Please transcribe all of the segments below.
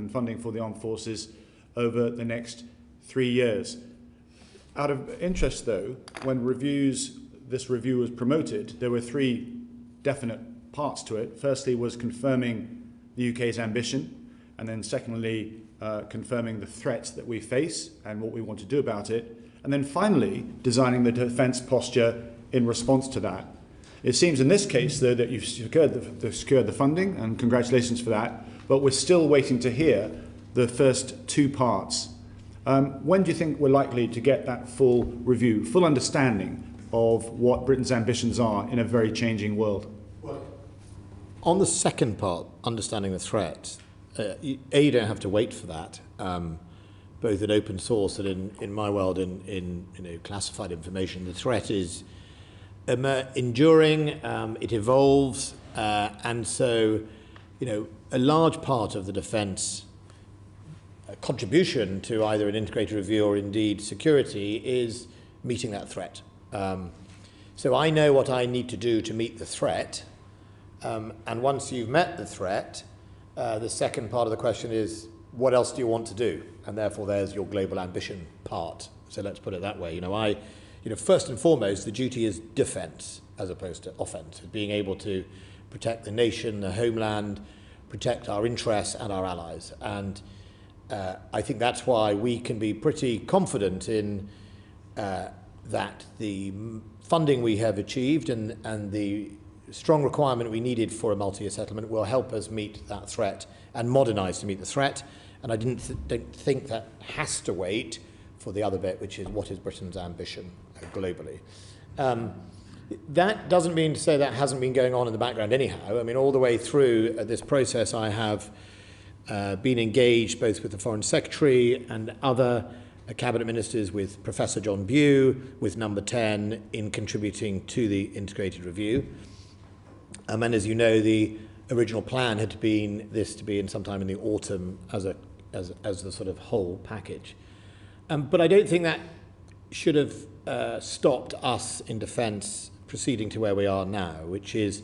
and funding for the armed forces over the next 3 years. Out of interest, though, when this review was promoted, there were 3 definite parts to it. Firstly was confirming the UK's ambition, and then secondly, confirming the threats that we face and what we want to do about it, and then finally, designing the defence posture in response to that. It seems in this case, though, that you've secured the funding, and congratulations for that, but we're still waiting to hear the first 2 parts. When do you think we're likely to get that full review, full understanding of what Britain's ambitions are in a very changing world? Well, on the second part, understanding the threat, you don't have to wait for that, both in open source and in my world, in classified information. The threat is enduring, it evolves, and so a large part of the defence contribution to either an integrated review or indeed security is meeting that threat. So I know what I need to do to meet the threat, and once you've met the threat, the second part of the question is, what else do you want to do? And therefore there's your global ambition part. So let's put it that way. First and foremost, the duty is defence as opposed to offence, being able to protect the nation, the homeland, protect our interests and our allies. And I think that's why we can be pretty confident in that the funding we have achieved and the strong requirement we needed for a multi-year settlement will help us meet that threat and modernise to meet the threat. And I don't think that has to wait for the other bit, which is what is Britain's ambition globally. That doesn't mean to say that hasn't been going on in the background anyhow. I mean, all the way through this process, I have been engaged both with the Foreign Secretary and other cabinet ministers, with Professor John Bew, with Number 10, in contributing to the integrated review. And as you know, the original plan had been this to be in sometime in the autumn as the sort of whole package. But I don't think that should have stopped us in defence proceeding to where we are now, which is,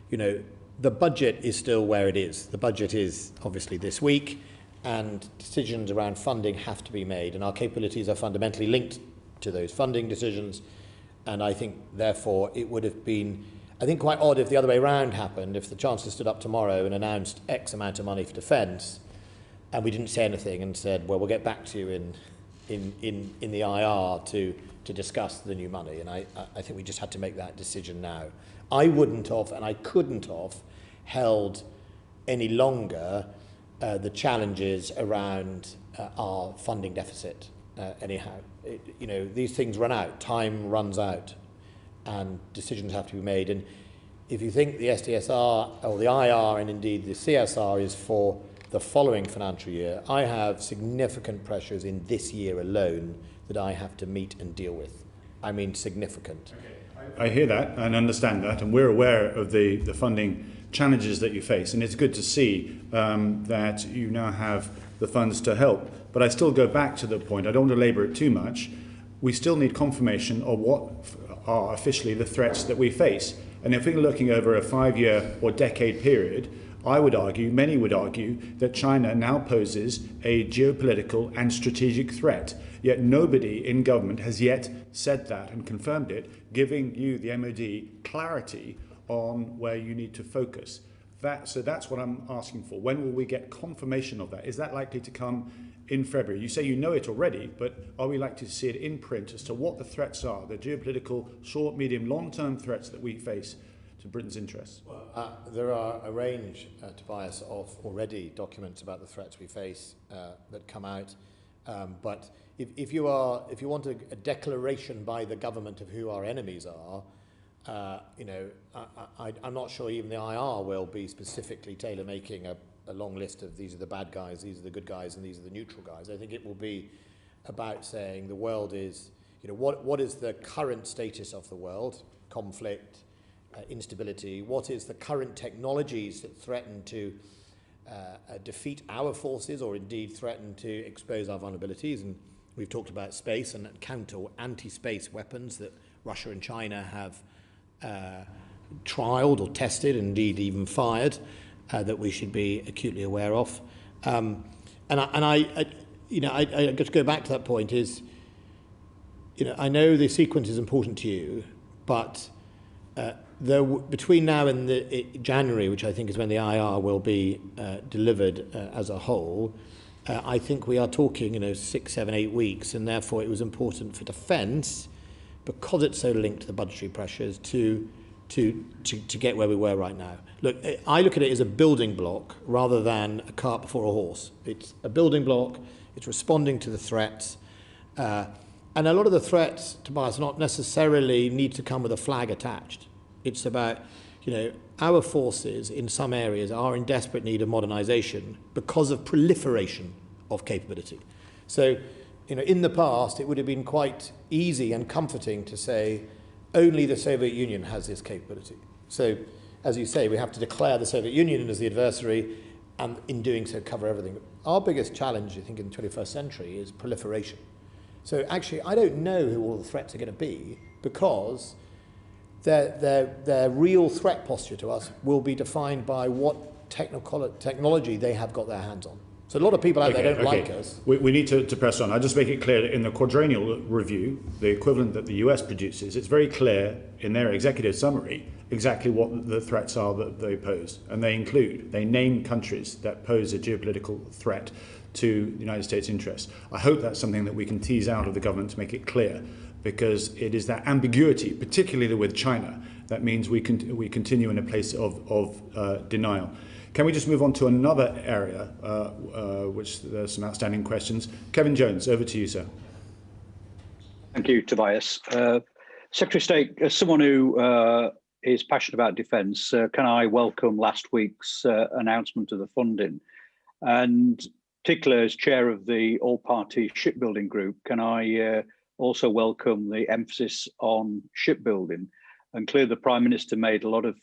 the budget is still where it is. The budget is obviously this week, and decisions around funding have to be made, and our capabilities are fundamentally linked to those funding decisions. And I think, therefore, it would have been, quite odd if the other way around happened, if the Chancellor stood up tomorrow and announced X amount of money for defence, and we didn't say anything and said, well, we'll get back to you in the IR to discuss the new money. And I think we just had to make that decision now. I wouldn't have, and I couldn't have, held any longer the challenges around our funding deficit anyhow. These things run out, time runs out, and decisions have to be made. And if you think the SDSR, or the IR, and indeed the CSR is for the following financial year, I have significant pressures in this year alone that I have to meet and deal with. I mean significant. Okay. I hear that and understand that, and we're aware of the funding challenges that you face, and it's good to see that you now have the funds to help. But I still go back to the point, I don't want to labour it too much, we still need confirmation of what are officially the threats that we face. And if we're looking over a 5-year or decade period, I would argue, many would argue, that China now poses a geopolitical and strategic threat. Yet nobody in government has yet said that and confirmed it, giving you, the MOD, clarity on where you need to focus. So that's what I'm asking for. When will we get confirmation of that? Is that likely to come in February? You say you know it already, but are we likely to see it in print as to what the threats are, the geopolitical, short, medium, long-term threats that we face to Britain's interests? Well, there are a range, Tobias, of already documents about the threats we face that come out. But if you want a declaration by the government of who our enemies are, I'm not sure even the IR will be specifically tailor-making a long list of these are the bad guys, these are the good guys, and these are the neutral guys. I think it will be about saying the world is, what is the current status of the world, conflict, instability, what is the current technologies that threaten to defeat our forces or indeed threaten to expose our vulnerabilities. And we've talked about space and counter or anti-space weapons that Russia and China have trialled or tested, indeed even fired, that we should be acutely aware of. I just go back to that point is, I know the sequence is important to you, but between now and January, which I think is when the IR will be delivered as a whole, I think we are talking, 6, 7, 8 weeks, and therefore it was important for defence, because it's so linked to the budgetary pressures, to get where we were right now. Look, I look at it as a building block rather than a cart before a horse. It's a building block. It's responding to the threats. And a lot of the threats, Tobias, not necessarily need to come with a flag attached. It's about, our forces in some areas are in desperate need of modernisation because of proliferation of capability. So, in the past, it would have been quite easy and comforting to say only the Soviet Union has this capability. So, as you say, we have to declare the Soviet Union as the adversary and in doing so cover everything. Our biggest challenge, I think, in the 21st century is proliferation. So actually, I don't know who all the threats are going to be, because their real threat posture to us will be defined by what technology they have got their hands on. So a lot of people out there don't like us. We need to press on. I'll just make it clear that in the quadrennial review, the equivalent that the US produces, it's very clear in their executive summary exactly what the threats are that they pose. And they name countries that pose a geopolitical threat to the United States interests. I hope that's something that we can tease out of the government to make it clear, because it is that ambiguity, particularly with China, that means we continue in a place of denial. Can we just move on to another area, which there's some outstanding questions? Kevin Jones, over to you, sir. Thank you, Tobias. Secretary of State, as someone who is passionate about defence, can I welcome last week's announcement of the funding? And particularly as chair of the all-party shipbuilding group, can I also welcome the emphasis on shipbuilding? And clearly the Prime Minister made a lot of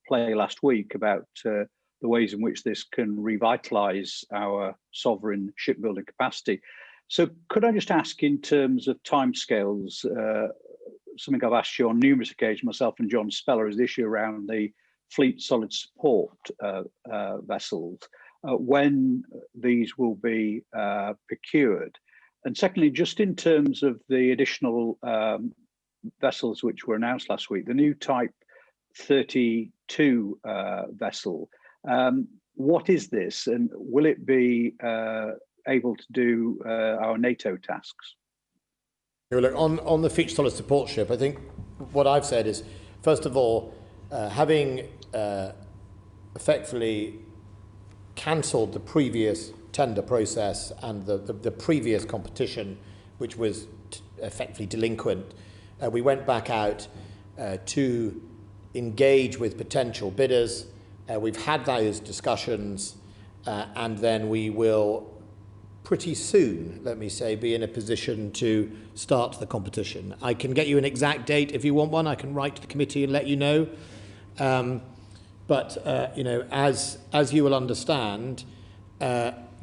play last week about the ways in which this can revitalise our sovereign shipbuilding capacity. So could I just ask, in terms of timescales, something I've asked you on numerous occasions, myself and John Speller, is the issue around the fleet solid support vessels, when these will be procured. And secondly, just in terms of the additional vessels which were announced last week, the new Type 32 vessel, what is this, and will it be able to do our NATO tasks? Look, on the fleet solid support ship, I think what I've said is, first of all, having effectively cancelled the previous tender process and the previous competition, which was effectively delinquent, we went back out to engage with potential bidders. We've had those discussions, and then we will pretty soon, let me say, be in a position to start the competition. I can get you an exact date if you want one. I can write to the committee and let you know. But as you will understand,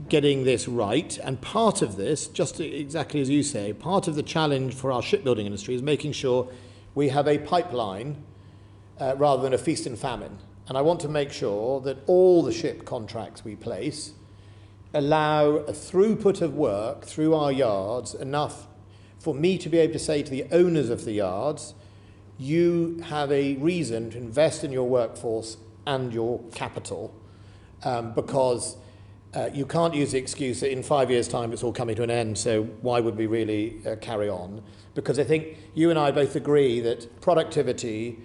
getting this right, and part of this, just exactly as you say, part of the challenge for our shipbuilding industry is making sure we have a pipeline rather than a feast and famine. And I want to make sure that all the ship contracts we place allow a throughput of work through our yards enough for me to be able to say to the owners of the yards, you have a reason to invest in your workforce and your capital, because you can't use the excuse that in 5 years' time it's all coming to an end, so why would we really carry on? Because I think you and I both agree that productivity,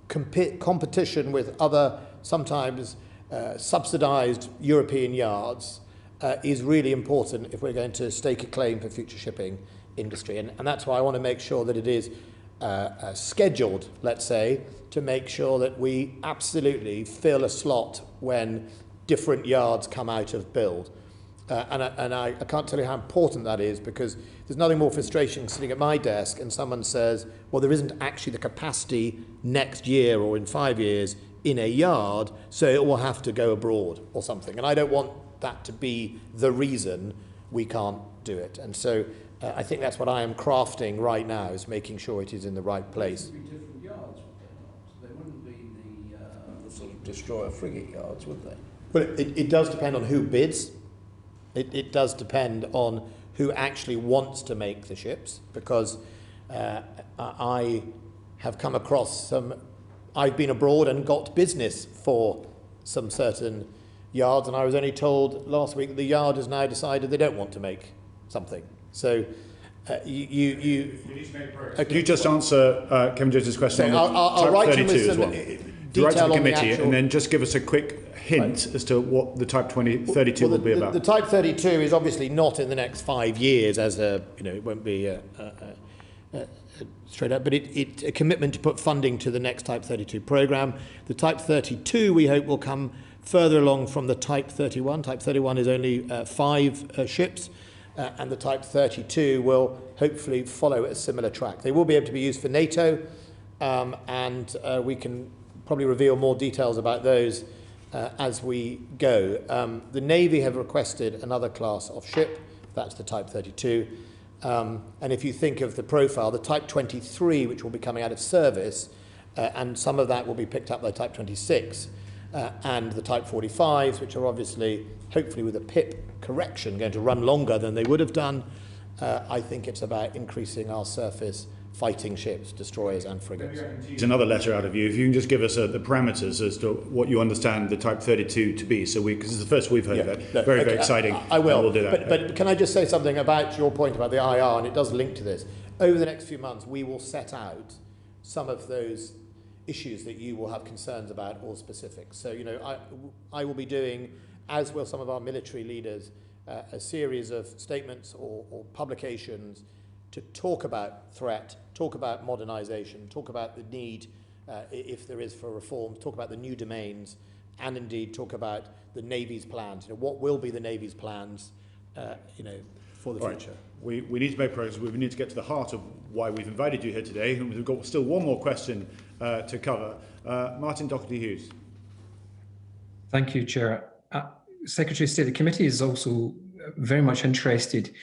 competition with other sometimes subsidised European yards is really important if we're going to stake a claim for future shipping industry. And that's why I want to make sure that it is scheduled, let's say, to make sure that we absolutely fill a slot when different yards come out of build. And I can't tell you how important that is, because there's nothing more frustrating sitting at my desk and someone says, well, there isn't actually the capacity next year or in 5 years in a yard, so it will have to go abroad or something. And I don't want that to be the reason we can't do it. And so I think that's what I am crafting right now, is making sure it is in the right place. Would be different yards, would they not? They wouldn't be the sort of destroyer frigate yards, would they? Well, it does depend on who bids. It does depend on who actually wants to make the ships, because I have come across some, I've been abroad and got business for some certain yards, and I was only told last week that the yard has now decided they don't want to make something. So you need to make progress. Can you just answer Kevin Jones's question So on I'll Type write 32 with as some well? Write to detail the on the committee actual, and then just give us a quick hint as to what the Type 32 will be about. The Type 32 is obviously not in the next 5 years, as it won't be straight up, but it's a commitment to put funding to the next Type 32 programme. The Type 32 we hope will come further along from the Type 31. Type 31 is only 5 ships, and the Type 32 will hopefully follow a similar track. They will be able to be used for NATO, and we can probably reveal more details about those as we go. The Navy have requested another class of ship, that's the Type 32. And if you think of the profile, the Type 23, which will be coming out of service, and some of that will be picked up by Type 26, and the Type 45s, which are obviously, hopefully with a PIP correction, going to run longer than they would have done. I think it's about increasing our surface fighting ships, destroyers and frigates. It's another letter out of you. If you can just give us the parameters as to what you understand the Type 32 to be, so because it's the first we've heard of it. Look, very exciting. I will. We'll do that. But can I just say something about your point about the IR, and it does link to this. Over the next few months, we will set out some of those issues that you will have concerns about, or specifics. So, I will be doing, as will some of our military leaders, a series of statements or publications to talk about threat, talk about modernisation, talk about the need, if there is, for reforms, talk about the new domains, and indeed talk about the Navy's plans. What will be the Navy's plans, for the future? Right. We need to make progress. We need to get to the heart of why we've invited you here today. And we've got still one more question to cover. Martin Doherty-Hughes. Thank you, Chair. Secretary of State, the committee is also very much interested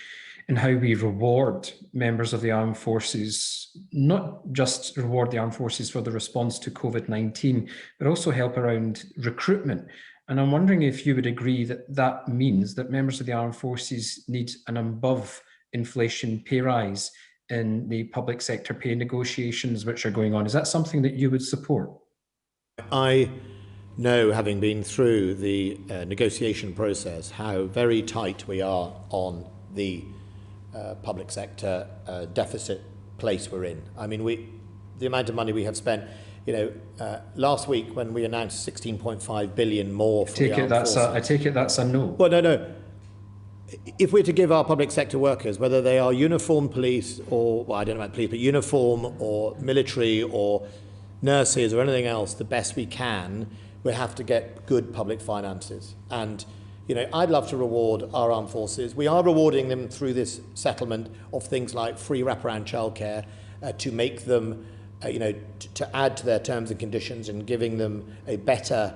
in how we reward members of the armed forces, not just reward the armed forces for the response to COVID-19, but also help around recruitment. And I'm wondering if you would agree that that means that members of the armed forces need an above inflation pay rise in the public sector pay negotiations which are going on. Is that something that you would support? I know, having been through the negotiation process, how very tight we are on the public sector deficit place we're in. I mean, the amount of money we have spent, last week when we announced 16.5 billion more for the armed forces. I take it that's a no. Well, no. If we're to give our public sector workers, whether they are uniformed police or, well, I don't know about police, but uniform or military or nurses or anything else, the best we can, we have to get good public finances. And I'd love to reward our armed forces. We are rewarding them through this settlement of things like free wraparound childcare, to make them, to add to their terms and conditions and giving them a better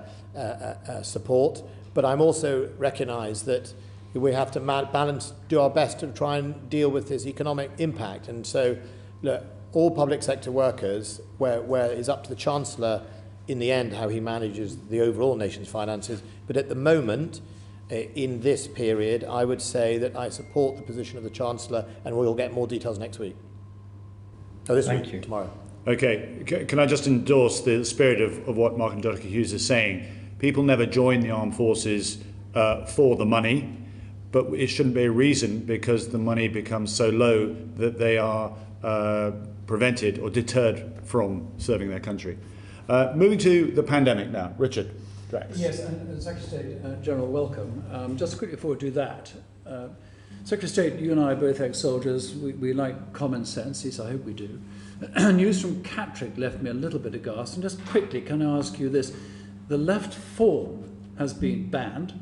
support. But I'm also recognise that we have to balance, do our best to try and deal with this economic impact. And so, look, all public sector workers, where it's up to the Chancellor in the end how he manages the overall nation's finances. But at the moment, in this period, I would say that I support the position of the Chancellor, and we'll get more details next week. Thank you. Tomorrow. Okay, can I just endorse the spirit of what Martin Doherty-Hughes is saying? People never join the armed forces for the money, but it shouldn't be a reason because the money becomes so low that they are prevented or deterred from serving their country. Moving to the pandemic now. Richard Drax. Yes, and Secretary of State General, welcome. Just quickly before we do that, Secretary of State, you and I are both ex-soldiers. We like common sense, at least I hope we do. News from Catterick left me a little bit aghast. And just quickly, can I ask you this? The left form has been banned.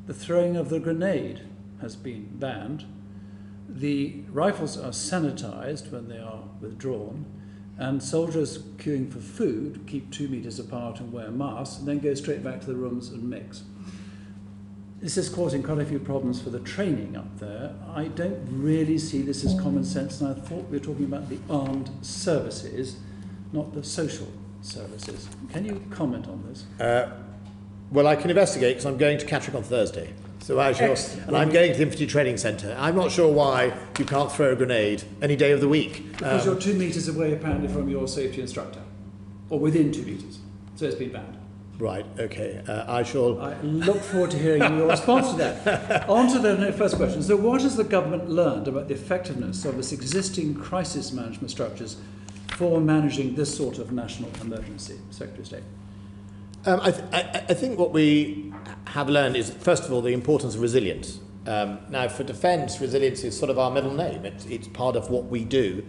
The throwing of the grenade has been banned. The rifles are sanitised when they are withdrawn. And soldiers queuing for food keep 2 metres apart and wear masks and then go straight back to the rooms and mix. This is causing quite a few problems for the training up there. I don't really see this as common sense, and I thought we were talking about the armed services, not the social services. Can you comment on this? Well, I can investigate because I'm going to Catterick on Thursday. So I'm going to the Infantry Training Centre. I'm not sure why you can't throw a grenade any day of the week. Because you're 2 metres away, apparently, from your safety instructor, or within 2 metres. So it's been banned. Right, okay. I look forward to hearing your response to that. On to the first question. So what has the government learned about the effectiveness of its existing crisis management structures for managing this sort of national emergency, Secretary of State? I think what we have learned is, first of all, the importance of resilience. Now, for defence, resilience is sort of our middle name. It's part of what we do.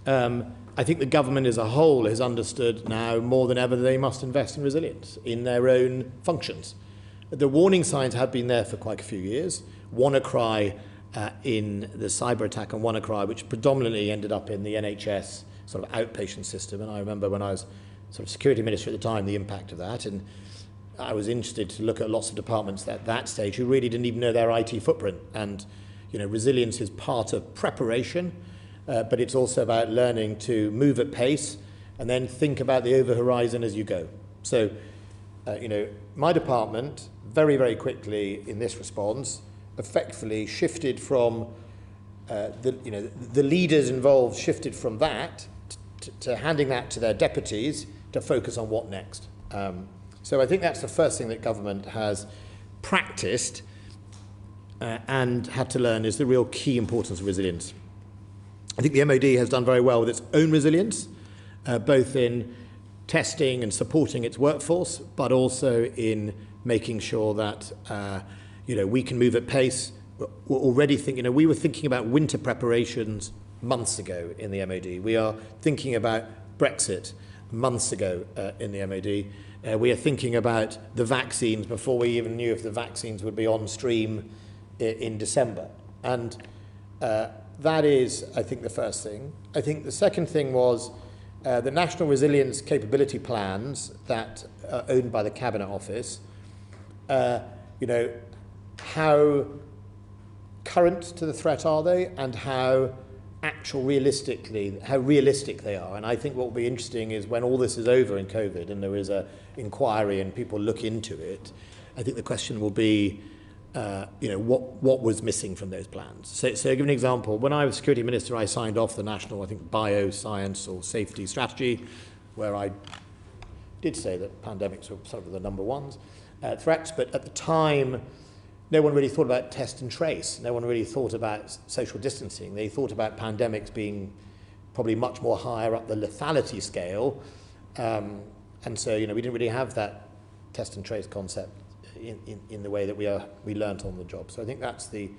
I think the government as a whole has understood now more than ever that they must invest in resilience in their own functions. The warning signs have been there for quite a few years. WannaCry in the cyber attack on WannaCry, which predominantly ended up in the NHS sort of outpatient system. And I remember when I was sort of security minister at the time, the impact of that. And I was interested to look at lots of departments at that stage who really didn't even know their IT footprint. And, you know, resilience is part of preparation. But it's also about learning to move at pace and then think about the over-horizon as you go. So, you know, my department very, very quickly in this response effectively shifted from, the leaders involved shifted from that to handing that to their deputies to focus on what next. So I think that's the first thing that government has practiced and had to learn is the real key importance of resilience. I think the MOD has done very well with its own resilience, both in testing and supporting its workforce, but also in making sure that we can move at pace. We're already thinking, we were thinking about winter preparations months ago in the MOD. We are thinking about Brexit months ago in the MOD. We are thinking about the vaccines before we even knew if the vaccines would be on stream in December. And that is, I think, the first thing. I think the second thing was the National Resilience Capability Plans that are owned by the Cabinet Office. How current to the threat are they, and how realistic they are. And I think what will be interesting is when all this is over in COVID and there is an inquiry and people look into it, I think the question will be, what was missing from those plans. So to give an example, when I was security minister, I signed off the national, bioscience or safety strategy, where I did say that pandemics were sort of the number ones threats, but at the time, no one really thought about test and trace. No one really thought about social distancing. They thought about pandemics being probably much more higher up the lethality scale. And so, we didn't really have that test and trace concept in the way that we learnt on the job. So I think that's the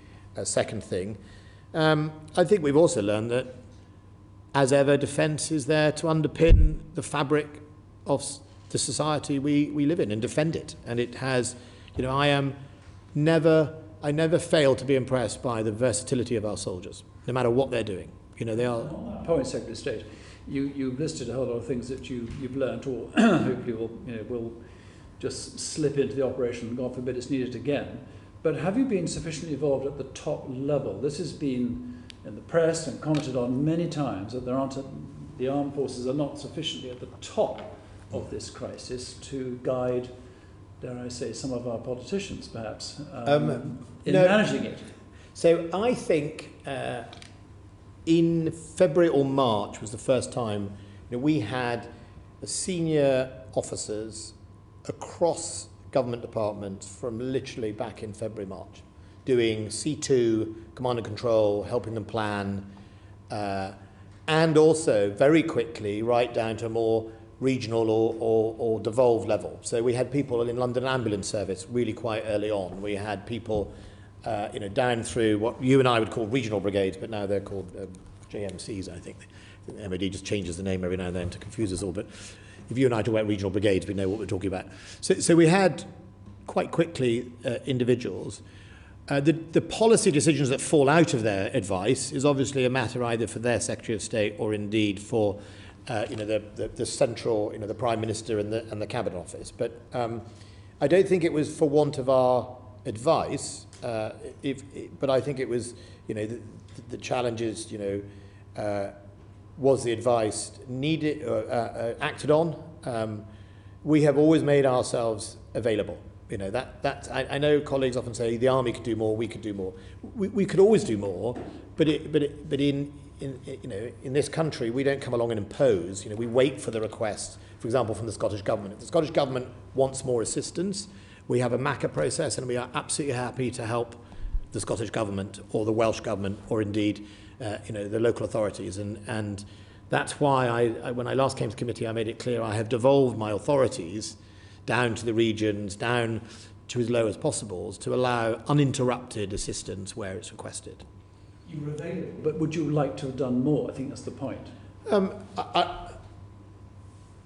second thing. I think we've also learned that, as ever, defence is there to underpin the fabric of the society we live in and defend it. And it has, I never fail to be impressed by the versatility of our soldiers, no matter what they're doing. They are. On that point, Secretary of State, you've listed a whole lot of things that you've learnt, or hopefully will just slip into the operation, God forbid it's needed again. But have you been sufficiently involved at the top level? This has been in the press and commented on many times, that the armed forces are not sufficiently at the top of this crisis to guide, dare I say, some of our politicians, perhaps, in managing it. So I think in February or March was the first time we had the senior officers across government departments from literally back in February, March, doing C2, command and control, helping them plan, and also very quickly right down to a more regional or devolved level. So we had people in London Ambulance Service really quite early on. We had people down through what you and I would call regional brigades, but now they're called JMCs, I think. The MOD just changes the name every now and then to confuse us all. But if you and I talk about regional brigades, we know what we're talking about. So we had quite quickly individuals. The policy decisions that fall out of their advice is obviously a matter either for their Secretary of State or indeed for the central, the Prime Minister and the Cabinet Office. But I don't think it was for want of our advice, but I think it was, the challenges, was the advice needed, acted on? We have always made ourselves available. You know, I know colleagues often say the army could do more, we could do more. We could always do more, but in this country we don't come along and impose. You know, we wait for the request, for example, from the Scottish Government. If the Scottish Government wants more assistance, we have a MACA process, and we are absolutely happy to help the Scottish Government or the Welsh Government or indeed the local authorities. And that's why when I last came to committee, I made it clear I have devolved my authorities down to the regions, down to as low as possible, to allow uninterrupted assistance where it's requested. You were available, but would you like to have done more? I think that's the point.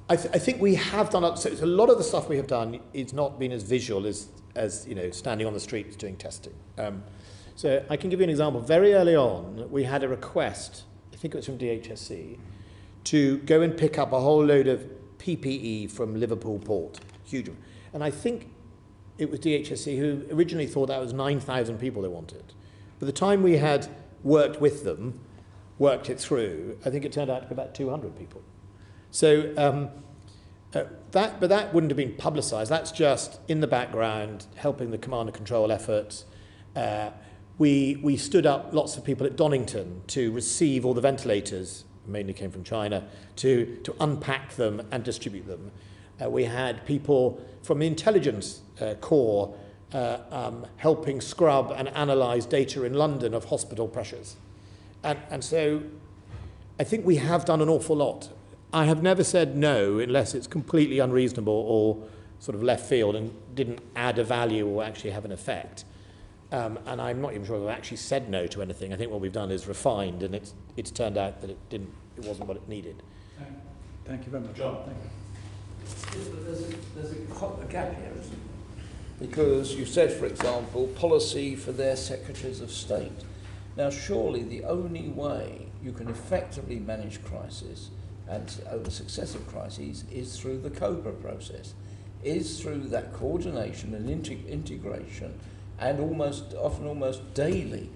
I think we have done, so a lot of the stuff we have done is not been as visual as standing on the streets doing testing. So I can give you an example. Very early on, we had a request, I think it was from DHSC, to go and pick up a whole load of PPE from Liverpool Port. Huge. And I think it was DHSC who originally thought that was 9,000 people they wanted. By the time we had worked with them, worked it through, I think it turned out to be about 200 people. So that wouldn't have been publicised. That's just in the background, helping the command and control efforts. We stood up lots of people at Donington to receive all the ventilators, mainly came from China, to unpack them and distribute them. We had people from the intelligence corps helping scrub and analyse data in London of hospital pressures. And so I think we have done an awful lot. I have never said no unless it's completely unreasonable or sort of left field and didn't add a value or actually have an effect. And I'm not even sure we've actually said no to anything. I think what we've done is refined, and it's turned out that it wasn't what it needed. Thank you very much. John. Thank you. There's a gap here, isn't there? Because you said, for example, policy for their secretaries of state. Now, surely the only way you can effectively manage crisis and over successive crises is through the COBRA process, is through that coordination and integration and often almost daily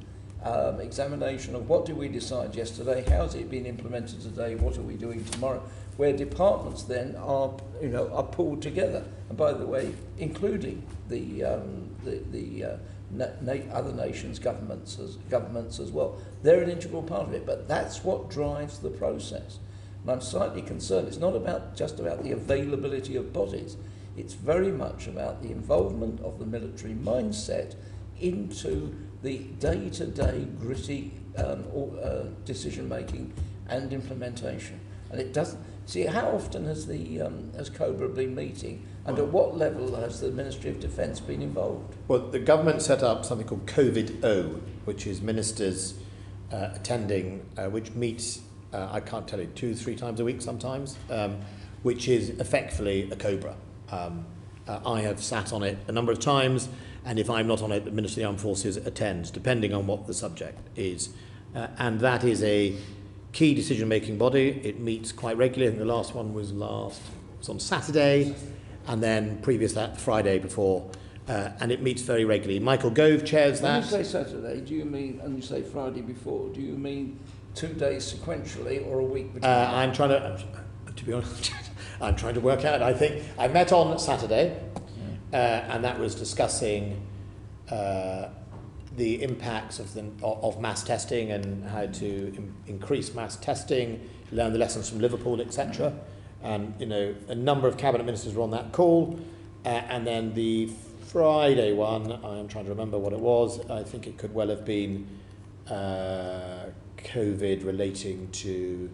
examination of what did we decide yesterday, how's it been implemented today, what are we doing tomorrow, where departments then are pulled together, and by the way, including the other nations' governments as well. They're an integral part of it, but that's what drives the process. And I'm slightly concerned. It's not just about the availability of bodies. It's very much about the involvement of the military mindset into the day-to-day gritty decision-making and implementation. And it doesn't. See, how often has COBRA been meeting, and at what level has the Ministry of Defence been involved? Well, the government set up something called COVID-O, which is ministers attending, which meets, I can't tell you, 2-3 times a week sometimes, which is effectively a COBRA. I have sat on it a number of times, and if I'm not on it, the Minister of the Armed Forces attends, depending on what the subject is. And that is a key decision-making body. It meets quite regularly. I think the last one was on Saturday, and then previous that Friday before, and it meets very regularly. Michael Gove chairs that. When you say Saturday, do you mean, and you say Friday before, do you mean 2 days sequentially or a week between? I'm trying to be honest, I'm trying to work out. I think I met on Saturday, and that was discussing the impacts of mass testing and how to increase mass testing, learn the lessons from Liverpool, etc. And a number of cabinet ministers were on that call. And then the Friday one, I am trying to remember what it was. I think it could well have been COVID relating to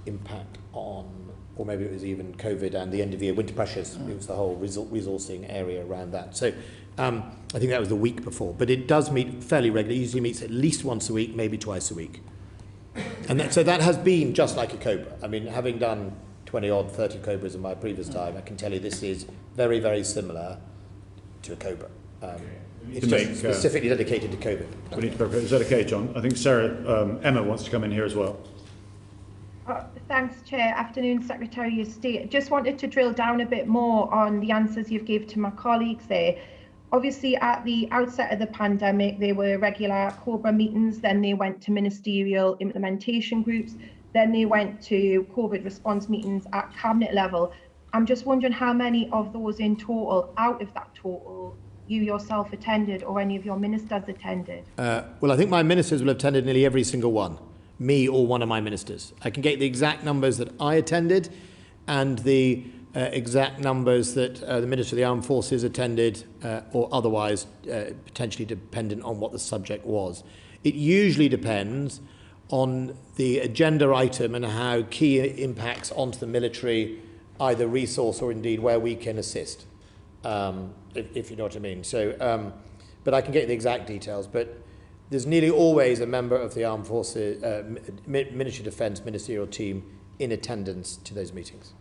impact on, or maybe it was even COVID and the end of year winter pressures. It was the whole resourcing area around that. So I think that was the week before, but it does meet fairly regularly. It usually meets at least once a week, maybe twice a week. And so that has been just like a COBRA. I mean, having done 20 odd, 30 COBRAs in my previous time, I can tell you this is very, very similar to a COBRA. It's just specifically dedicated to COVID. We need to prepare. Is that okay, John? I think Sarah, Emma wants to come in here as well. Thanks, Chair. Afternoon, Secretary of State. Just wanted to drill down a bit more on the answers you've given to my colleagues there. Obviously, at the outset of the pandemic, there were regular COBRA meetings, then they went to ministerial implementation groups, then they went to COVID response meetings at cabinet level. I'm just wondering how many of those in total, out of that total, you yourself attended or any of your ministers attended? Well, I think my ministers will have attended nearly every single one, me or one of my ministers. I can get the exact numbers that I attended and the exact numbers that the Minister of the Armed Forces attended or otherwise, potentially dependent on what the subject was. It usually depends on the agenda item and how key impacts onto the military, either resource or indeed where we can assist, if you know what I mean. So, but I can get the exact details, but there's nearly always a member of the Armed Forces, Ministry of Defence ministerial team in attendance to those meetings.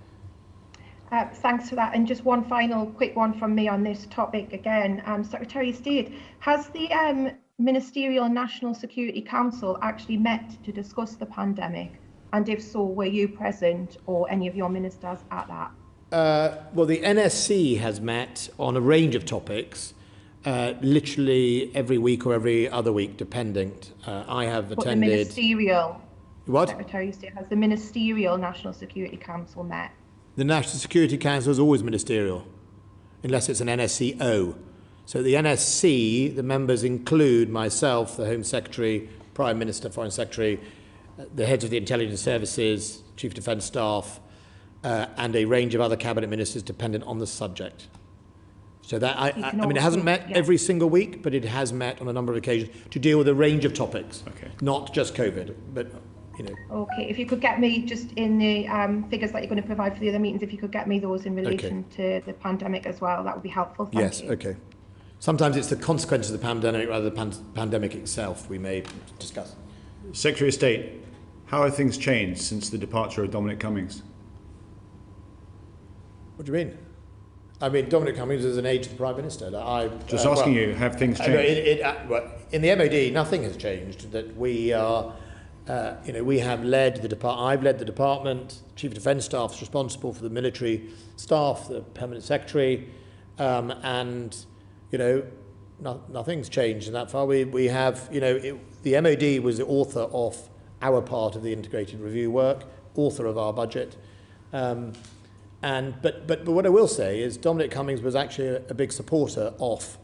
Thanks for that. And just one final quick one from me on this topic again. Secretary of State, has the Ministerial National Security Council actually met to discuss the pandemic? And if so, were you present or any of your ministers at that? Well, the NSC has met on a range of topics, literally every week or every other week, depending. I have attended... But the ministerial... What? Secretary of State, has the Ministerial National Security Council met? The National Security Council is always ministerial, unless it's an NSCO. So the NSC, the members include myself, the Home Secretary, Prime Minister, Foreign Secretary, the heads of the intelligence services, Chief Defence Staff, and a range of other cabinet ministers dependent on the subject. So that I mean, it hasn't met every single week, but it has met on a number of occasions to deal with a range of topics, not just COVID, but you know. Okay, if you could get me just in the figures that you're going to provide for the other meetings, if you could get me those in relation to the pandemic as well, that would be helpful. Thank you. Okay. Sometimes it's the consequences of the pandemic rather than the pandemic itself we may discuss. Secretary of State, how have things changed since the departure of Dominic Cummings? What do you mean? I mean, Dominic Cummings is an aide to the Prime Minister. Just asking you, have things changed? In the MOD, nothing has changed. That we are, we have led the department. I've led the department. Chief of Defence Staff is responsible for the military staff, the Permanent Secretary, and nothing's changed in that far. We have, the MOD was the author of our part of the integrated review work, author of our budget. But what I will say is Dominic Cummings was actually a big supporter of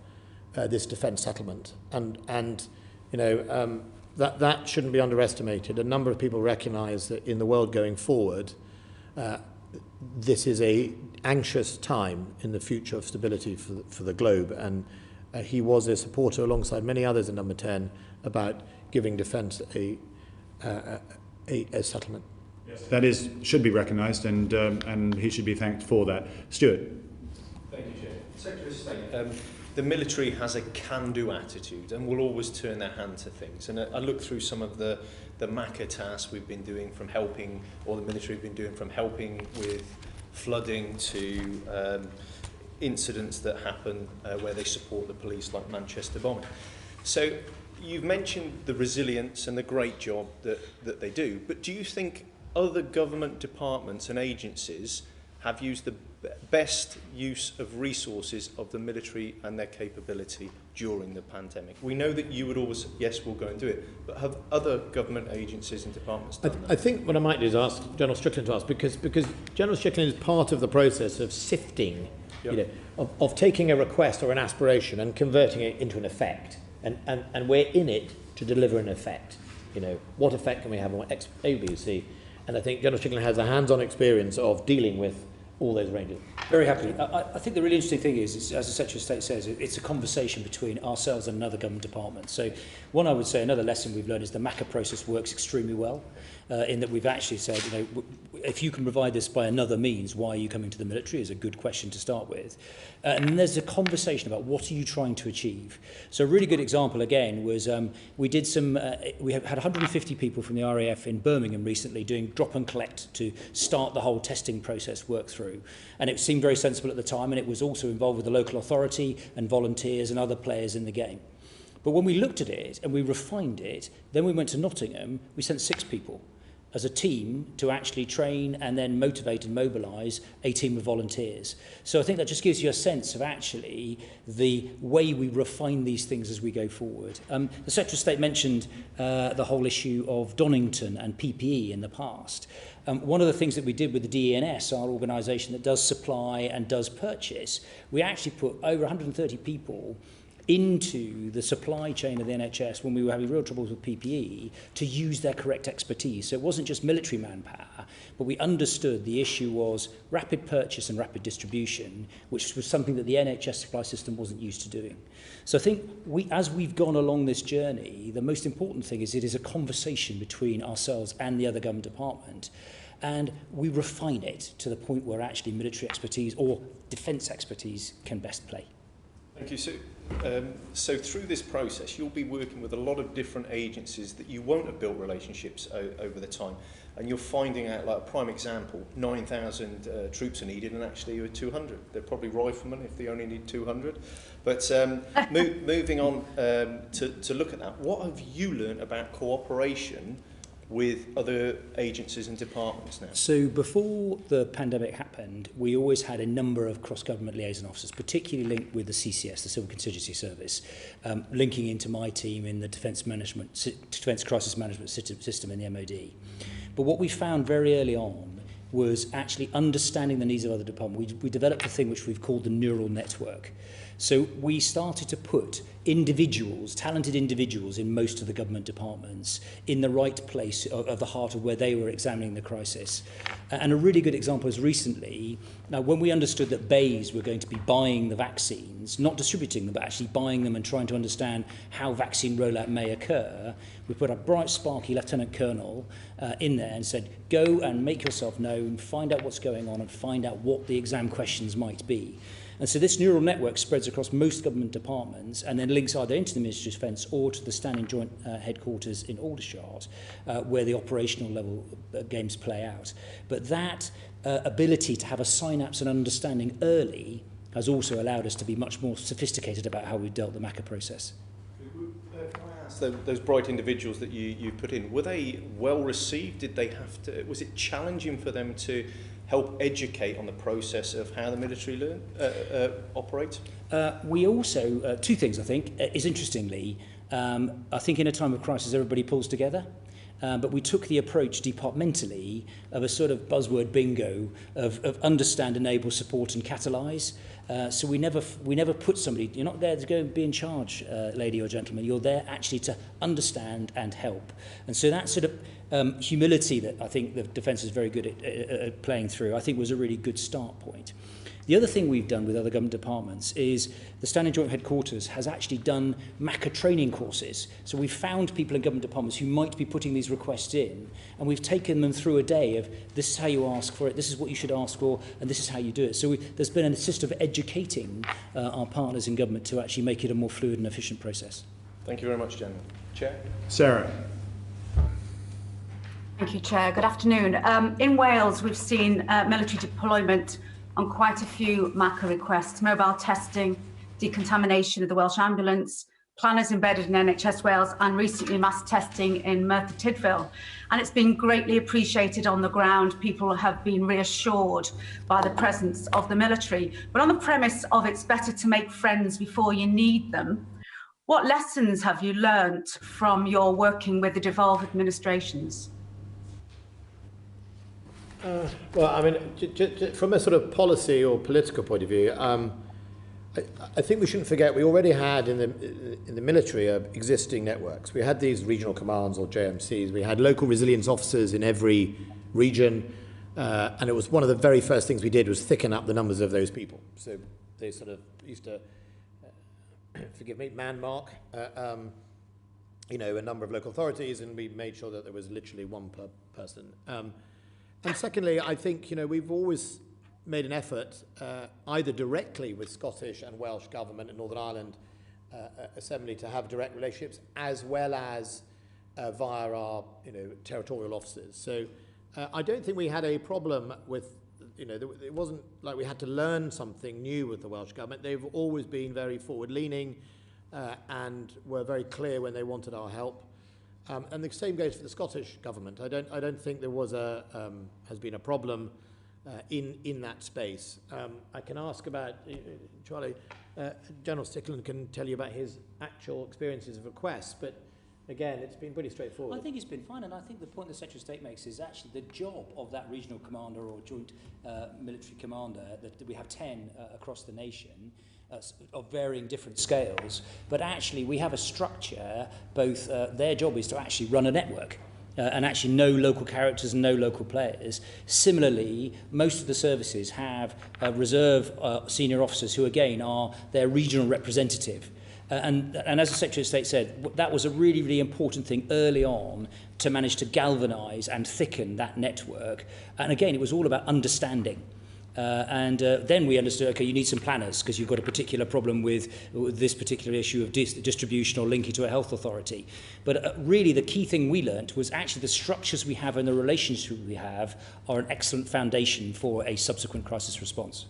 this defence settlement, and that shouldn't be underestimated. A number of people recognise that in the world going forward, this is a anxious time in the future of stability for the globe, and he was a supporter alongside many others in Number 10 about giving defence a settlement. That should be recognised, and he should be thanked for that. Stuart. Thank you, Chair. Secretary of State, the military has a can-do attitude and will always turn their hand to things. And I look through some of the MACA tasks we've been doing from helping, or the military have been doing from helping with flooding to incidents that happen where they support the police, like Manchester bombing. So you've mentioned the resilience and the great job that they do, but do you think other government departments and agencies have used the best use of resources of the military and their capability during the pandemic? We know that you would always, yes, we'll go and do it, but have other government agencies and departments done that? I think what I might do is ask General Strickland to ask, because General Strickland is part of the process of sifting, of taking a request or an aspiration and converting it into an effect, and we're in it to deliver an effect. What effect can we have on X, A, B, C? And I think General Strickland has a hands-on experience of dealing with all those ranges. Very happily. I think the really interesting thing is, as the Secretary of State says, it's a conversation between ourselves and another government department. So one, I would say, another lesson we've learned is the MACA process works extremely well, in that we've actually said, if you can provide this by another means, why are you coming to the military is a good question to start with. And then there's a conversation about what are you trying to achieve. So a really good example, again, was we did we had 150 people from the RAF in Birmingham recently doing drop and collect to start the whole testing process work through. And it seemed very sensible at the time, and it was also involved with the local authority and volunteers and other players in the game. But when we looked at it and we refined it, then we went to Nottingham, we sent 6 people. as a team to actually train and then motivate and mobilise a team of volunteers. So I think that just gives you a sense of actually the way we refine these things as we go forward. The Secretary of State mentioned the whole issue of Donington and PPE in the past. One of the things that we did with the DENS, our organisation that does supply and does purchase, we actually put over 130 people into the supply chain of the NHS when we were having real troubles with PPE to use their correct expertise. So it wasn't just military manpower, but we understood the issue was rapid purchase and rapid distribution, which was something that the NHS supply system wasn't used to doing. So I think as we've gone along this journey, the most important thing is it is a conversation between ourselves and the other government department. And we refine it to the point where actually military expertise or defence expertise can best play. Thank you, Sue. So through this process, you'll be working with a lot of different agencies that you won't have built relationships over the time. And you're finding out, like a prime example, 9,000 troops are needed, and actually you're 200. They're probably riflemen if they only need 200. But moving on to look at that, what have you learned about cooperation with other agencies and departments now? So before the pandemic happened, we always had a number of cross-government liaison officers, particularly linked with the CCS, the Civil Contingency Service, linking into my team in the Defence Crisis Management System in the MOD. But what we found very early on was actually understanding the needs of other departments. We developed a thing which we've called the neural network. So we started to put individuals, talented individuals in most of the government departments in the right place of the heart of where they were examining the crisis. And a really good example is recently, now when we understood that BAYS were going to be buying the vaccines, not distributing them, but actually buying them and trying to understand how vaccine rollout may occur, we put a bright, sparky Lieutenant Colonel in there and said, go and make yourself known, find out what's going on and find out what the exam questions might be. And so this neural network spreads across most government departments and then links either into the Ministry of Defence or to the Standing Joint Headquarters in Aldershot, where the operational level games play out. But that ability to have a synapse and understanding early has also allowed us to be much more sophisticated about how we've dealt the MACA process. Those bright individuals that you put in, were they well received? Did they have to? Was it challenging for them to help educate on the process of how the military operates? We also, two things I think, is interestingly, I think in a time of crisis everybody pulls together. But we took the approach departmentally of a sort of buzzword bingo of understand, enable, support and catalyse. So we never put somebody, you're not there to go and be in charge, lady or gentleman, you're there actually to understand and help. And so that sort of humility that I think the Defence is very good at playing through, I think was a really good start point. The other thing we've done with other government departments is the Standing Joint Headquarters has actually done MACA training courses. So we've found people in government departments who might be putting these requests in, and we've taken them through a day of this is how you ask for it, this is what you should ask for, and this is how you do it. So there's been a system of educating our partners in government to actually make it a more fluid and efficient process. Thank you very much, General. Chair? Sarah. Thank you, Chair. Good afternoon. In Wales, we've seen military deployment on quite a few MACA requests, mobile testing, decontamination of the Welsh ambulance, planners embedded in NHS Wales, and recently mass testing in Merthyr Tydfil. And it's been greatly appreciated on the ground. People have been reassured by the presence of the military. But on the premise of it's better to make friends before you need them, what lessons have you learnt from your working with the devolved administrations? Well, I mean, from a sort of policy or political point of view, I think we shouldn't forget we already had in the military existing networks. We had these regional commands or JMCs. We had local resilience officers in every region, and it was one of the very first things we did was thicken up the numbers of those people. So they sort of used to, forgive me, man-mark, you know, a number of local authorities, and we made sure that there was literally one per person. And secondly, I think, you know, we've always made an effort, either directly with Scottish and Welsh Government and Northern Ireland Assembly to have direct relationships, as well as via our, you know, territorial officers. So I don't think we had a problem with, you know, it wasn't like we had to learn something new with the Welsh Government. They've always been very forward-leaning and were very clear when they wanted our help. And the same goes for the Scottish government. I don't think there was has been a problem in that space. I can ask about Charlie. General Stickland can tell you about his actual experiences of requests, but again, it's been pretty straightforward. I think it's been fine, and I think the point the Secretary of State makes is actually the job of that regional commander or joint military commander, that we have 10 across the nation, of varying different scales, but actually we have a structure, both their job is to actually run a network. And actually know local characters and know local players. Similarly, most of the services have reserve senior officers who, again, are their regional representative. And as the Secretary of State said, that was a really, really important thing early on to manage to galvanise and thicken that network. And again, it was all about understanding. Then we understood, okay, you need some planners because you've got a particular problem with this particular issue of distribution or linking to a health authority. But really the key thing we learnt was actually the structures we have and the relationships we have are an excellent foundation for a subsequent crisis response.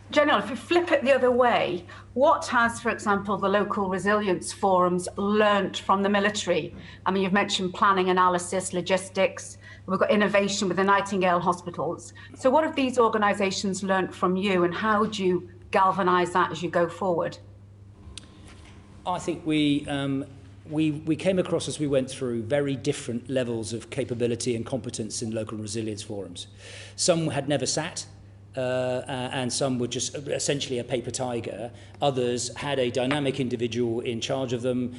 General, if we flip it the other way, what has, for example, the local resilience forums learnt from the military? I mean, you've mentioned planning, analysis, logistics. We've got innovation with the Nightingale hospitals. So what have these organisations learnt from you, and how do you galvanise that as you go forward? I think we came across, as we went through, very different levels of capability and competence in local resilience forums. Some had never sat, and some were just essentially a paper tiger. Others had a dynamic individual in charge of them,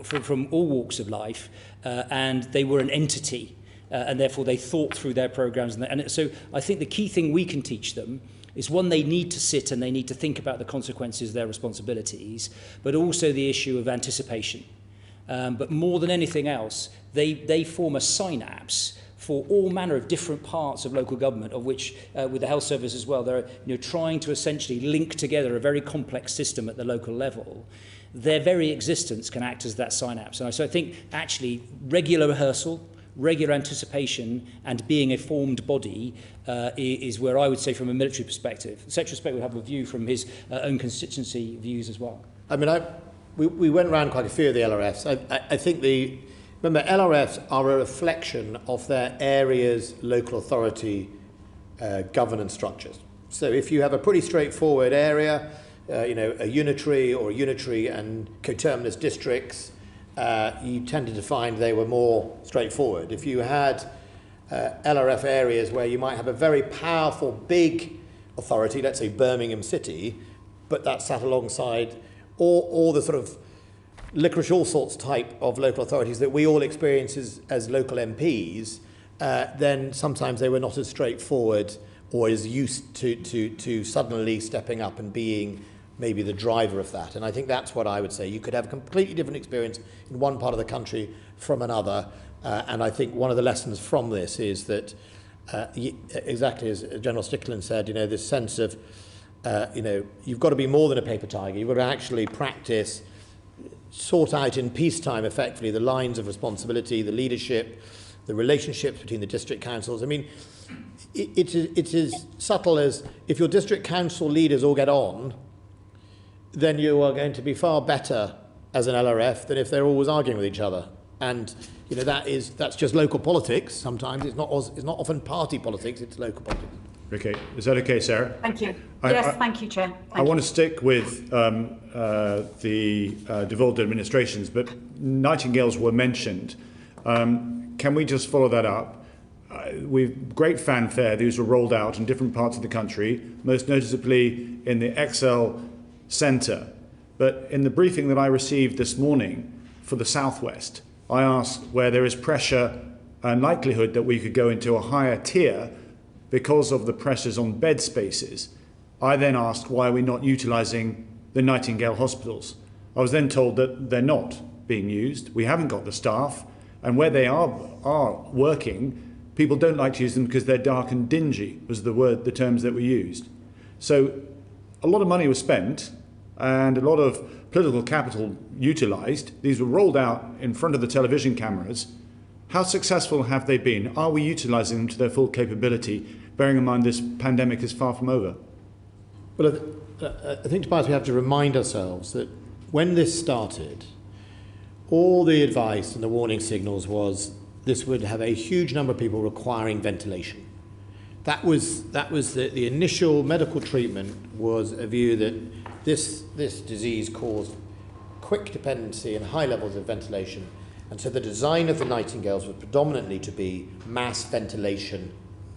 from all walks of life, and they were an entity, and therefore they thought through their programs. And so I think the key thing we can teach them is, one, they need to sit and they need to think about the consequences of their responsibilities, but also the issue of anticipation. But more than anything else, they form a synapse for all manner of different parts of local government, of which, with the health service as well, they're trying to essentially link together a very complex system at the local level. Their very existence can act as that synapse. And so I think actually regular rehearsal, regular anticipation, and being a formed body is where I would say, from a military perspective, the Secretary of State would have a view from his own constituency views as well. I mean, we went around quite a few of the LRFs. I think remember, LRFs are a reflection of their area's local authority governance structures. So if you have a pretty straightforward area, a unitary and coterminous districts, you tended to find they were more straightforward. If you had LRF areas where you might have a very powerful, big authority, let's say Birmingham City, but that sat alongside all the sort of licorice all sorts type of local authorities that we all experience as local MPs, then sometimes they were not as straightforward or as used to suddenly stepping up and being maybe the driver of that. And I think that's what I would say. You could have a completely different experience in one part of the country from another. And I think one of the lessons from this is that, exactly as General Stickland said, this sense of, you've got to be more than a paper tiger. You've got to actually practice, sort out in peacetime, effectively, the lines of responsibility, the leadership, the relationships between the district councils. I mean, it's as subtle as, if your district council leaders all get on, then you are going to be far better as an LRF than if they're always arguing with each other. And that's just local politics. Sometimes it's not often party politics. It's local politics. Okay, is that okay, Sarah? Thank you. Yes, thank you, Chair. I want to stick with the devolved administrations, but Nightingales were mentioned. Can we just follow that up? With great fanfare, these were rolled out in different parts of the country, most noticeably in the XL Centre. But in the briefing that I received this morning for the Southwest, I asked where there is pressure and likelihood that we could go into a higher tier because of the pressures on bed spaces. I then asked, why are we not utilising the Nightingale hospitals? I was then told that they're not being used. We haven't got the staff, and where they are working, people don't like to use them because they're dark and dingy, was the terms that were used. So a lot of money was spent and a lot of political capital utilised. These were rolled out in front of the television cameras. How successful have they been? Are we utilising them to their full capability, bearing in mind this pandemic is far from over? Well, I think, Tobias, we have to remind ourselves that when this started, all the advice and the warning signals was this would have a huge number of people requiring ventilation. That was the initial medical treatment, was a view that this disease caused quick dependency and high levels of ventilation. And so the design of the Nightingales was predominantly to be mass ventilation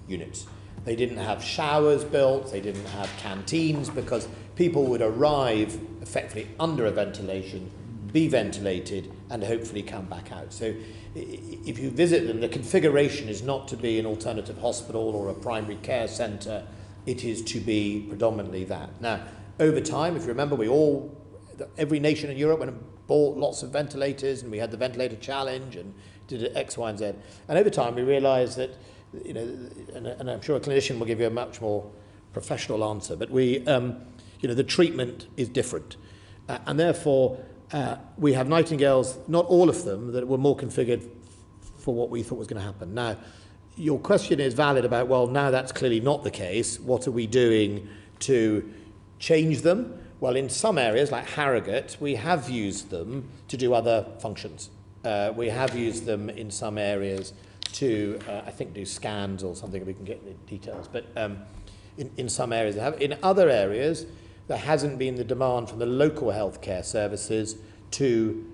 units. They didn't have showers built, they didn't have canteens, because people would arrive effectively under a ventilation, be ventilated, and hopefully come back out. So if you visit them, the configuration is not to be an alternative hospital or a primary care centre, it is to be predominantly that. Now, over time, if you remember, every nation in Europe went and bought lots of ventilators, and we had the ventilator challenge and did X, Y, and Z. And over time, we realised that, and I'm sure a clinician will give you a much more professional answer, but the treatment is different. And therefore, we have Nightingales, not all of them, that were more configured for what we thought was going to happen. Now, your question is valid about, well, now that's clearly not the case. What are we doing to change them? Well, in some areas, like Harrogate, we have used them to do other functions. We have used them in some areas to, I think, do scans or something. We can get the details. But in some areas, they have. In other areas, there hasn't been the demand from the local healthcare services to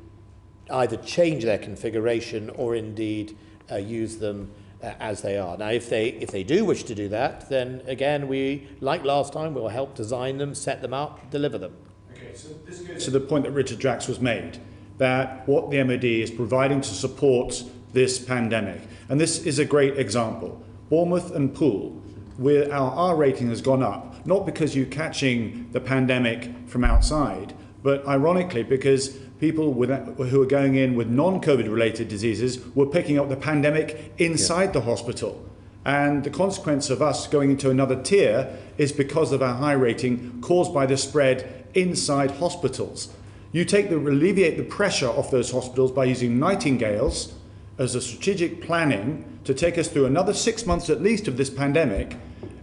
either change their configuration or indeed use them as they are. Now, if they do wish to do that, then again, we, like last time, will help design them, set them up, deliver them. Okay, so this goes to the point that Richard Drax was made, that what the MOD is providing to support this pandemic. And this is a great example. Bournemouth and Poole, where our R rating has gone up, not because you're catching the pandemic from outside, but ironically because people who are going in with non-COVID related diseases were picking up the pandemic inside the hospital. And the consequence of us going into another tier is because of our high rating caused by the spread inside hospitals. You alleviate the pressure off those hospitals by using Nightingales as a strategic planning to take us through another 6 months at least of this pandemic.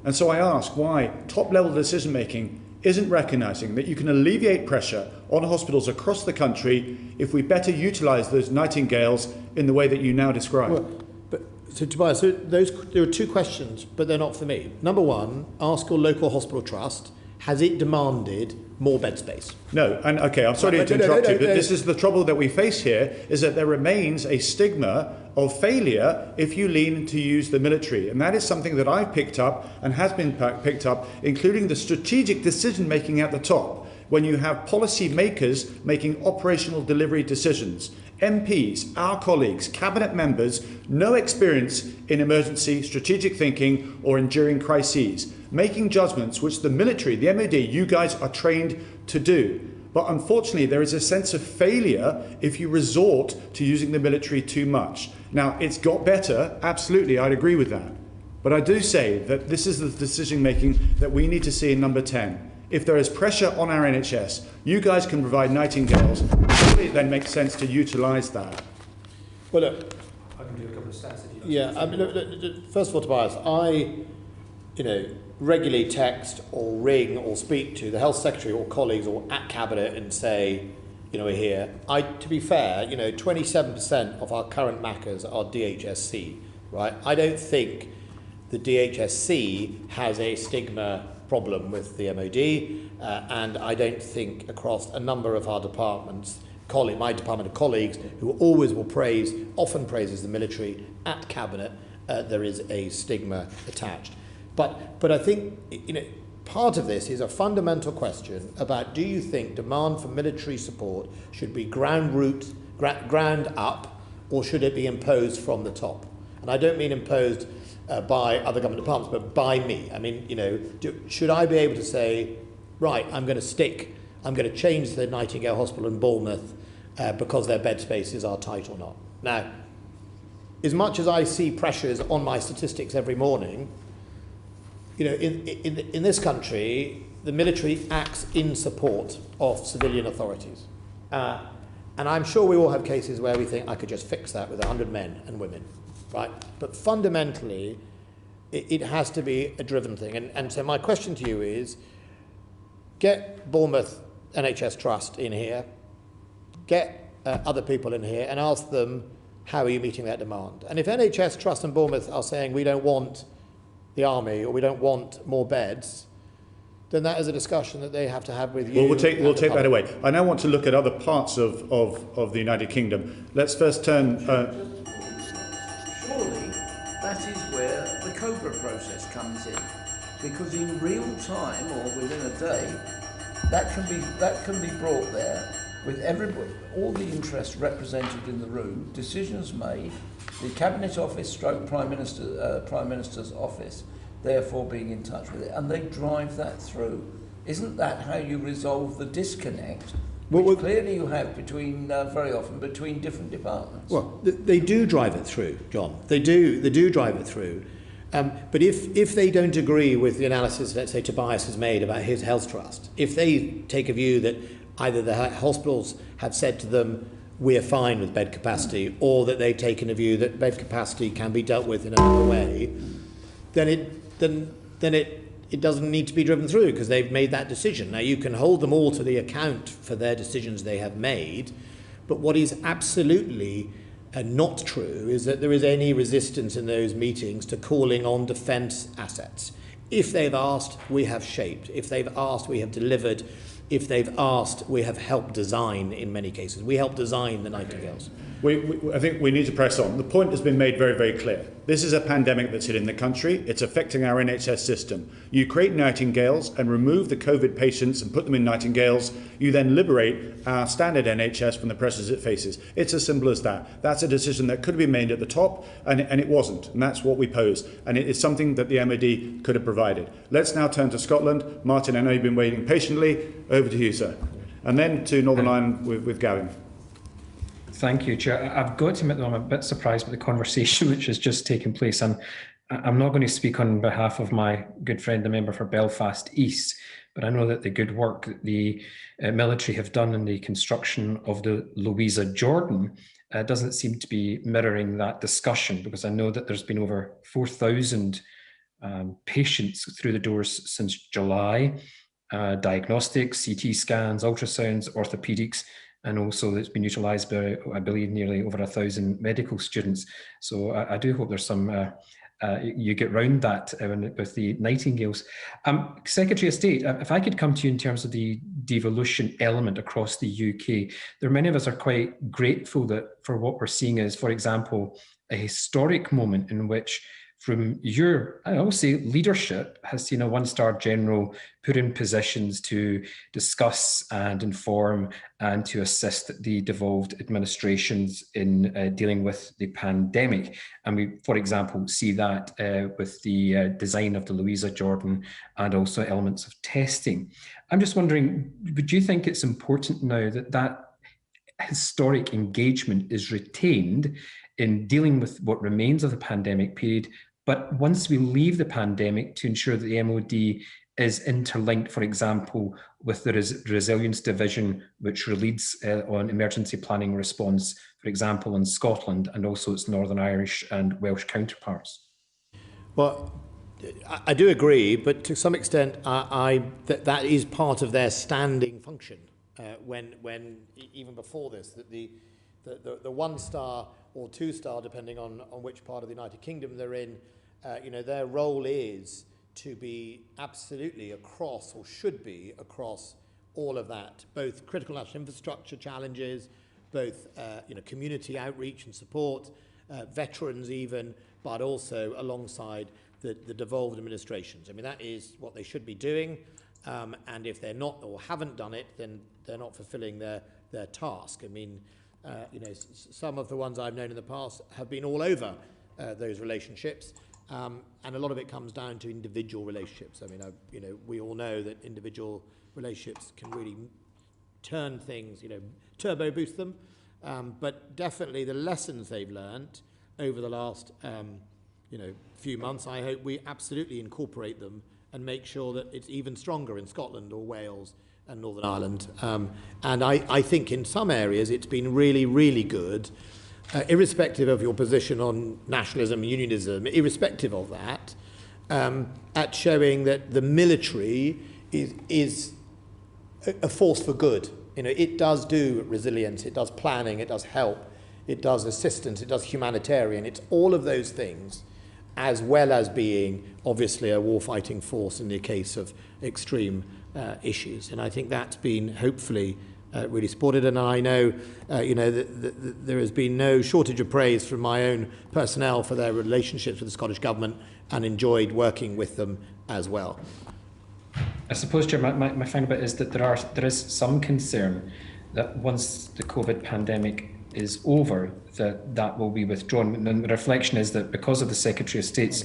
And so I ask why top-level decision-making isn't recognising that you can alleviate pressure on hospitals across the country if we better utilise those Nightingales in the way that you now describe. Well, so Tobias, there are two questions, but they're not for me. Number one, ask your local hospital trust, has it demanded more bed space? No, and okay, I'm sorry to interrupt you, but this is the trouble that we face here, is that there remains a stigma of failure if you lean to use the military. And that is something that I've picked up and has been picked up, including the strategic decision making at the top, when you have policy makers making operational delivery decisions. MPs, our colleagues, cabinet members, no experience in emergency strategic thinking or enduring crises, making judgments which the military, the MOD, you guys are trained to do. But unfortunately, there is a sense of failure if you resort to using the military too much. Now, it's got better, absolutely, I'd agree with that. But I do say that this is the decision making that we need to see in number 10. If there is pressure on our NHS, you guys can provide Nightingales. Surely it then makes sense to utilise that. Well, look, I can do a couple of stats if you like. Yeah, I mean, look, first of all, Tobias, I regularly text or ring or speak to the health secretary or colleagues or at cabinet and say, we're here. To be fair, 27% of our current Maccas are DHSC, right? I don't think the DHSC has a stigma problem with the MOD, and I don't think across a number of our departments, my department of colleagues, who always will often praises the military at cabinet, there is a stigma attached. But I think part of this is a fundamental question about, do you think demand for military support should be ground up, or should it be imposed from the top? And I don't mean imposed by other government departments, but by me. I mean, should I be able to say, right, I'm going to change the Nightingale Hospital in Bournemouth because their bed spaces are tight or not? Now, as much as I see pressures on my statistics every morning, in this country, the military acts in support of civilian authorities. And I'm sure we all have cases where we think, I could just fix that with 100 men and women, right? But fundamentally, it has to be a driven thing. And so my question to you is, get Bournemouth NHS Trust in here, get other people in here and ask them, how are you meeting that demand? And if NHS Trust and Bournemouth are saying we don't want the army or we don't want more beds, then that is a discussion that they have to have with you. Well, we'll take that away. I now want to look at other parts of the United Kingdom. Let's first turn... Surely that is where the COBRA process comes in, because in real time or within a day, that can be brought there with everybody, all the interests represented in the room, decisions made, the Cabinet Office stroke Prime Minister's office therefore being in touch with it, and they drive that through. Isn't that how you resolve the disconnect, which clearly you have between, very often, between different departments? Well, they do drive it through, John. They do drive it through. But if they don't agree with the analysis, let's say, Tobias has made about his health trust, if they take a view that either the hospitals have said to them, we're fine with bed capacity, or that they've taken a view that bed capacity can be dealt with in another way, then it doesn't need to be driven through because they've made that decision. Now, you can hold them all to the account for their decisions they have made, but what is absolutely not true is that there is any resistance in those meetings to calling on defence assets. If they've asked, we have shaped. If they've asked, we have delivered. If they've asked, we have helped design in many cases. We helped design the Nightingales. I think we need to press on. The point has been made very, very clear. This is a pandemic that's hitting the country. It's affecting our NHS system. You create Nightingales and remove the COVID patients and put them in Nightingales. You then liberate our standard NHS from the pressures it faces. It's as simple as that. That's a decision that could have been made at the top, and it wasn't. And that's what we posed. And it is something that the MOD could have provided. Let's now turn to Scotland. Martin, I know you've been waiting patiently. Over to you, sir. And then to Northern Ireland with Gavin. Thank you, Chair. I've got to admit that I'm a bit surprised by the conversation which has just taken place. And I'm not going to speak on behalf of my good friend, the member for Belfast East, but I know that the good work that the military have done in the construction of the Louisa Jordan doesn't seem to be mirroring that discussion, because I know that there's been over 4,000 patients through the doors since July, diagnostics, CT scans, ultrasounds, orthopaedics, and also it's been utilised by, I believe, nearly over 1,000 medical students. So I do hope there's some, you get round that with the Nightingales. Secretary of State, if I could come to you in terms of the devolution element across the UK, there are many of us are quite grateful that for what we're seeing is, for example, a historic moment in which from your, I will say, leadership has seen a one-star general put in positions to discuss and inform and to assist the devolved administrations in dealing with the pandemic. And we, for example, see that with the design of the Louisa Jordan and also elements of testing. I'm just wondering, would you think it's important now that that historic engagement is retained in dealing with what remains of the pandemic period, but once we leave the pandemic, to ensure that the MOD is interlinked, for example, with the Resilience Division, which leads on emergency planning response, for example, in Scotland, and also its Northern Irish and Welsh counterparts? Well, I do agree, but to some extent, that is part of their standing function. When even before this, that the 1-star or 2-star, depending on which part of the United Kingdom they're in, their role is to be absolutely across, or should be across, all of that, both critical national infrastructure challenges, both community outreach and support, veterans even, but also alongside the devolved administrations. I mean, that is what they should be doing, and if they're not or haven't done it, then they're not fulfilling their task. I mean, some of the ones I've known in the past have been all over those relationships, and a lot of it comes down to individual relationships. I mean, we all know that individual relationships can really turn things, turbo boost them, but definitely the lessons they've learned over the last, few months, I hope we absolutely incorporate them and make sure that it's even stronger in Scotland or Wales and Northern Ireland. And I think in some areas it's been really, really good, irrespective of your position on nationalism, unionism, irrespective of that, at showing that the military is a force for good You know, it does do resilience, it does planning, it does help, it does assistance, it does humanitarian. It's all of those things, as well as being obviously a warfighting force in the case of extreme issues. And I think that's been hopefully really supported. And I know, that there has been no shortage of praise from my own personnel for their relationships with the Scottish Government, and enjoyed working with them as well. I suppose, Chair, my final bit is that there is some concern that once the COVID pandemic is over, that will be withdrawn. And the reflection is that because of the Secretary of State's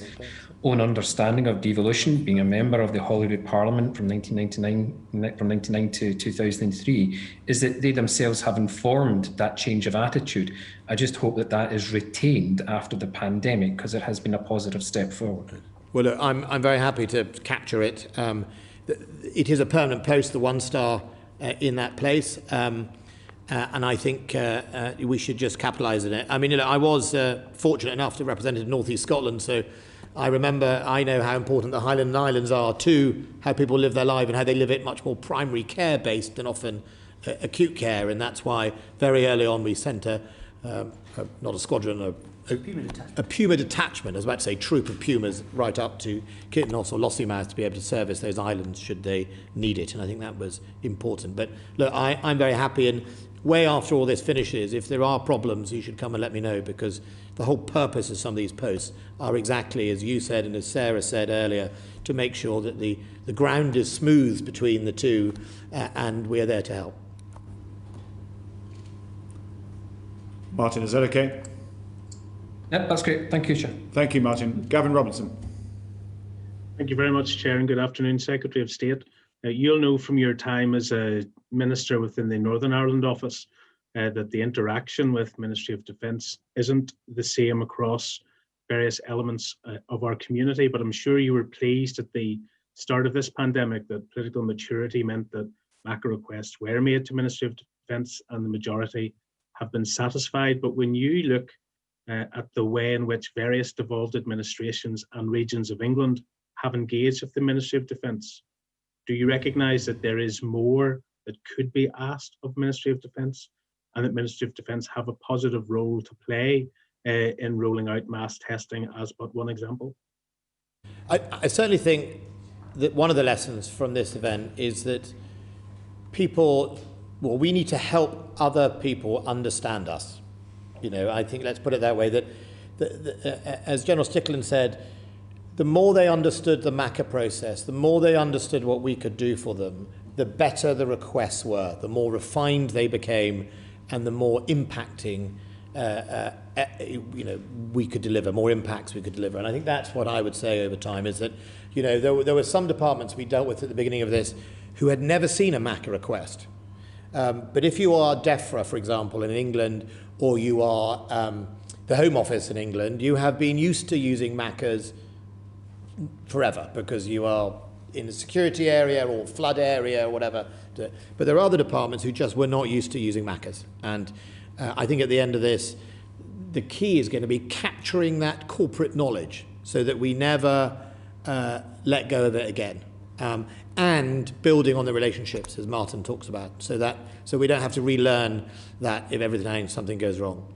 own understanding of devolution, being a member of the Holyrood Parliament from 1999 to 2003, is that they themselves have informed that change of attitude. I just hope that is retained after the pandemic, because it has been a positive step forward. Well, look, I'm very happy to capture it. It is a permanent post, the 1-star in that place. And I think we should just capitalise on it. I mean, I was fortunate enough to represent North East Scotland, so I know how important the Highland Islands are to how people live their life and how they live it much more primary care based than often acute care. And that's why very early on we sent not a squadron, a Puma detachment, I was about to say troop of Pumas, right up to Kitnos or Lossiemouth to be able to service those islands should they need it. And I think that was important. But look, I'm very happy, and way after all this finishes, if there are problems, you should come and let me know, because the whole purpose of some of these posts are exactly as you said and as Sarah said earlier, to make sure that the ground is smooth between the two, and we are there to help. Martin, is that okay? Yep, that's great. Thank you, Chair. Thank you, Martin. Gavin Robinson. Thank you very much, Chair, and good afternoon, Secretary of State. You'll know from your time as a Minister within the Northern Ireland office that the interaction with Ministry of Defence isn't the same across various elements of our community, but I'm sure you were pleased at the start of this pandemic that political maturity meant that MACA requests were made to Ministry of Defence and the majority have been satisfied. But when you look at the way in which various devolved administrations and regions of England have engaged with the Ministry of Defence, do you recognise that there is more that could be asked of Ministry of Defence, and that Ministry of Defence have a positive role to play in rolling out mass testing, as but one example? I certainly think that one of the lessons from this event is that we need to help other people understand us. I think, let's put it that way, that as General Stickland said, the more they understood the MACA process, the more they understood what we could do for them, the better the requests were, the more refined they became, and the more impacting we could deliver, more impacts we could deliver. And I think that's what I would say over time, is that there were some departments we dealt with at the beginning of this who had never seen a MACA request. But if you are DEFRA, for example, in England, or you are the Home Office in England, you have been used to using MACAs forever, because you are in a security area or flood area or whatever. But there are other departments who just were not used to using MACAs. And I think at the end of this, the key is going to be capturing that corporate knowledge so that we never let go of it again. And building on the relationships, as Martin talks about, so we don't have to relearn that if something goes wrong.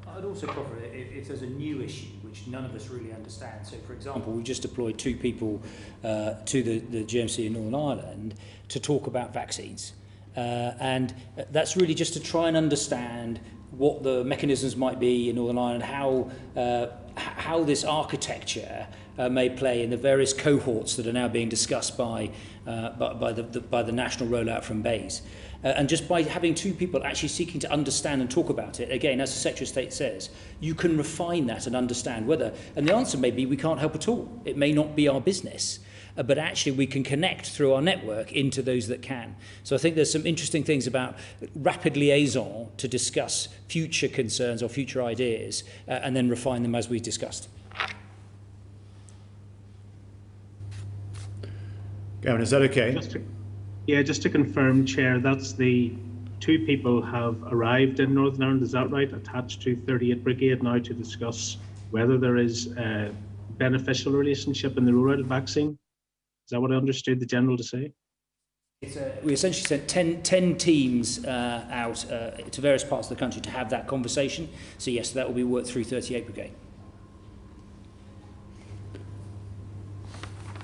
I'd also cover it if there's a new issue which none of us really understand. So, for example, we just deployed 2 people to the GMC in Northern Ireland to talk about vaccines. And that's really just to try and understand what the mechanisms might be in Northern Ireland, how this architecture may play in the various cohorts that are now being discussed by the national rollout from BAYS. And just by having 2 people actually seeking to understand and talk about it, again, as the Secretary of State says, you can refine that and understand whether, and the answer may be we can't help at all. It may not be our business. But actually we can connect through our network into those that can. So I think there's some interesting things about rapid liaison to discuss future concerns or future ideas and then refine them as we discussed. Gavin, is that okay? Just to confirm, Chair, that's the 2 people have arrived in Northern Ireland, is that right, attached to 38 Brigade now to discuss whether there is a beneficial relationship in the rollout of vaccine? Is that what I understood the General to say? We essentially sent 10 teams out to various parts of the country to have that conversation. So yes, that will be worked through 38 Brigade.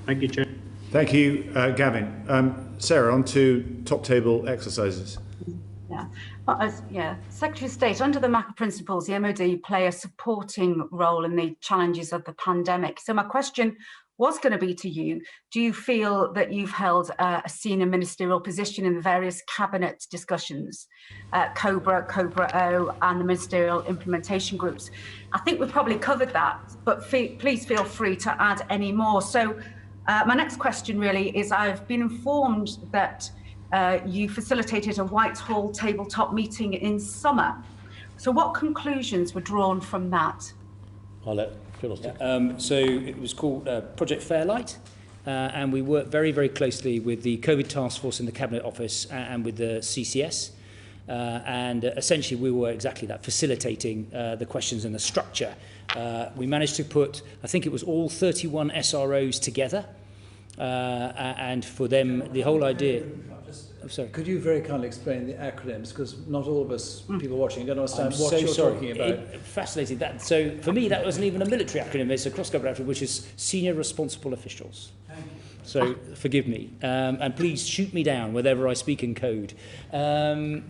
Thank you, Chair. Thank you, Gavin. Sarah, on to top table exercises. Secretary of State, under the MACA principles, the MOD play a supporting role in the challenges of the pandemic. So my question was going to be to you, do you feel that you've held a senior ministerial position in the various cabinet discussions, COBRA, COBRA-O and the ministerial implementation groups? I think we've probably covered that, but please feel free to add any more. So my next question really is, I've been informed that you facilitated a Whitehall tabletop meeting in summer. So what conclusions were drawn from that? I'll let Phil So it was called Project Fairlight, and we worked very, very closely with the COVID task force in the Cabinet Office and with the CCS. And essentially we were exactly that, facilitating the questions and the structure. We managed to put, I think it was all 31 SROs together, and for them the whole idea... I'm sorry. Could you very kindly explain the acronyms, because not all of us, people watching, don't understand what you're talking about. Fascinating. So for me, that wasn't even a military acronym, it's a cross-government acronym, which is Senior Responsible Officials. Thank you. So forgive me, and please shoot me down whenever I speak in code. And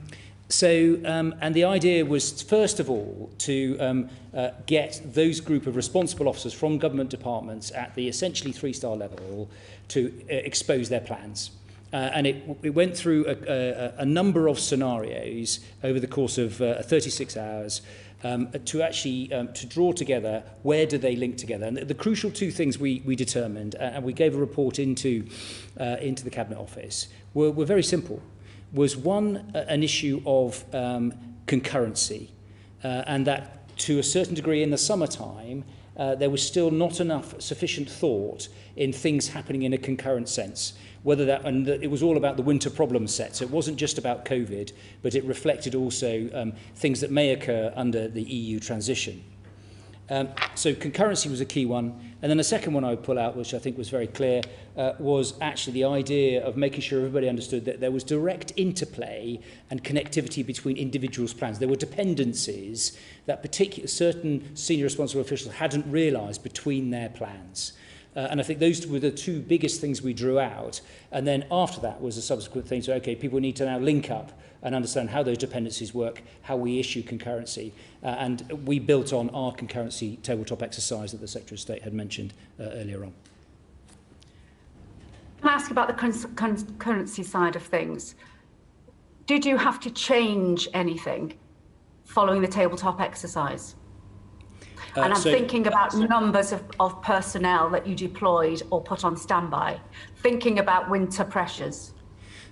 the idea was, first of all, to get those group of responsible officers from government departments at the essentially 3-star level to expose their plans. And it went through a number of scenarios over the course of 36 hours to actually to draw together where do they link together. And the crucial two things we determined, and we gave a report into the Cabinet Office, were very simple. Was one, an issue of concurrency, and that to a certain degree in the summertime, there was still not enough sufficient thought in things happening in a concurrent sense. It was all about the winter problem set. So it wasn't just about COVID, but it reflected also things that may occur under the EU transition. So concurrency was a key one. And then the second one I would pull out, which I think was very clear, was actually the idea of making sure everybody understood that there was direct interplay and connectivity between individuals' plans. There were dependencies that certain senior responsible officials hadn't realised between their plans. And I think those were the two biggest things we drew out. And then after that was a subsequent thing. So, okay, people need to now link up and understand how those dependencies work, how we issue concurrency. And we built on our concurrency tabletop exercise that the Secretary of State had mentioned earlier on. Can I ask about the concurrency side of things? Did you have to change anything following the tabletop exercise? And I'm thinking about numbers of personnel that you deployed or put on standby, thinking about winter pressures.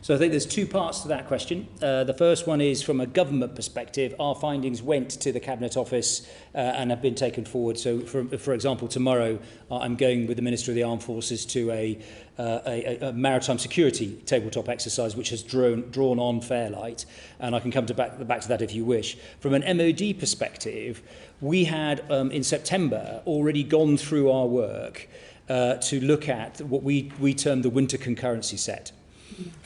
So I think there's two parts to that question. The first one is from a government perspective, our findings went to the Cabinet Office and have been taken forward. So for example, tomorrow I'm going with the Minister of the Armed Forces to a maritime security tabletop exercise which has drawn on Fairlight, and I can come back to that if you wish. From an MOD perspective, we had in September already gone through our work to look at what we termed the winter concurrency set.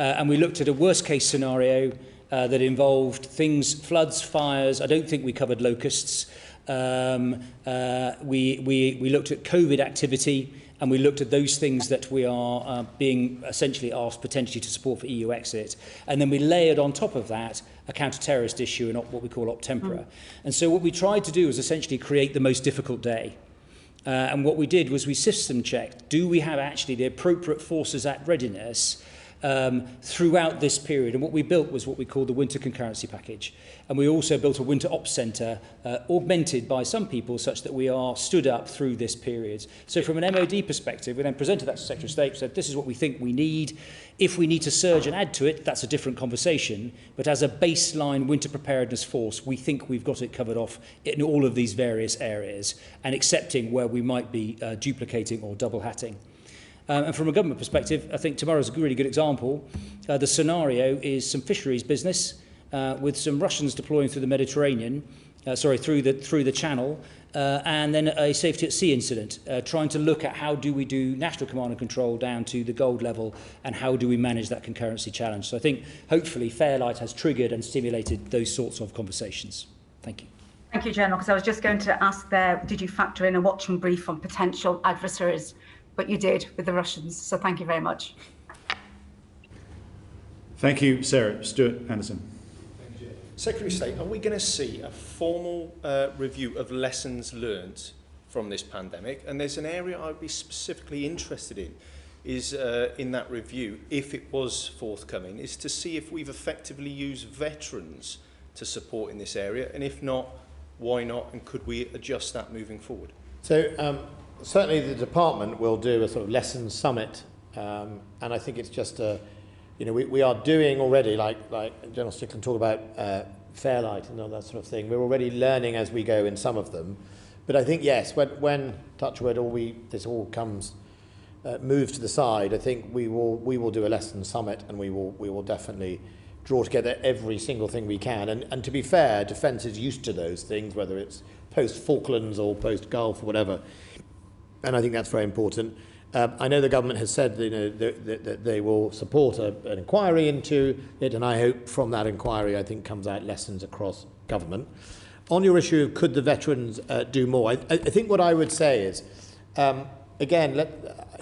And we looked at a worst-case scenario that involved things, floods, fires. I don't think we covered locusts. We looked at COVID activity, and we looked at those things that we are being essentially asked potentially to support for EU exit. And then we layered on top of that a counter-terrorist issue and what we call op tempora. And so what we tried to do was essentially create the most difficult day. And what we did was we system checked, do we have actually the appropriate forces at readiness throughout this period. And what we built was what we call the winter concurrency package. And we also built a winter ops centre augmented by some people such that we are stood up through this period. So from an MOD perspective, we then presented that to Secretary of State, said this is what we think we need. If we need to surge and add to it, that's a different conversation. But as a baseline winter preparedness force, we think we've got it covered off in all of these various areas, and accepting where we might be duplicating or double hatting. And from a government perspective, I think tomorrow's a really good example. The scenario is some fisheries business with some Russians deploying through the Mediterranean, through the Channel, and then a safety at sea incident, trying to look at how do we do national command and control down to the gold level and how do we manage that concurrency challenge. So I think hopefully Fairlight has triggered and stimulated those sorts of conversations. Thank you. Thank you, General, because I was just going to ask there, did you factor in a watching brief on potential adversaries? But you did with the Russians, so thank you very much. Thank you, Sarah. Stuart Anderson. Thank you. Secretary of State, are we going to see a formal review of lessons learned from this pandemic? And there's an area I'd be specifically interested in, is in that review, if it was forthcoming, is to see if we've effectively used veterans to support in this area, and if not, why not, and could we adjust that moving forward? So certainly the department will do a sort of lessons summit, and I think it's just a, we are doing already, like General Strickland talked about Fairlight and all that sort of thing. We're already learning as we go in some of them, but I think yes, when touch wood, this all comes moves to the side, I think we will do a lessons summit, and we will definitely draw together every single thing we can. And to be fair, Defence is used to those things, whether it's post-Falklands or post-Gulf or whatever. And I think that's very important. I know the government has said that they will support an inquiry into it, and I hope from that inquiry, I think, comes out lessons across government. On your issue of could the veterans do more, I think what I would say is, again,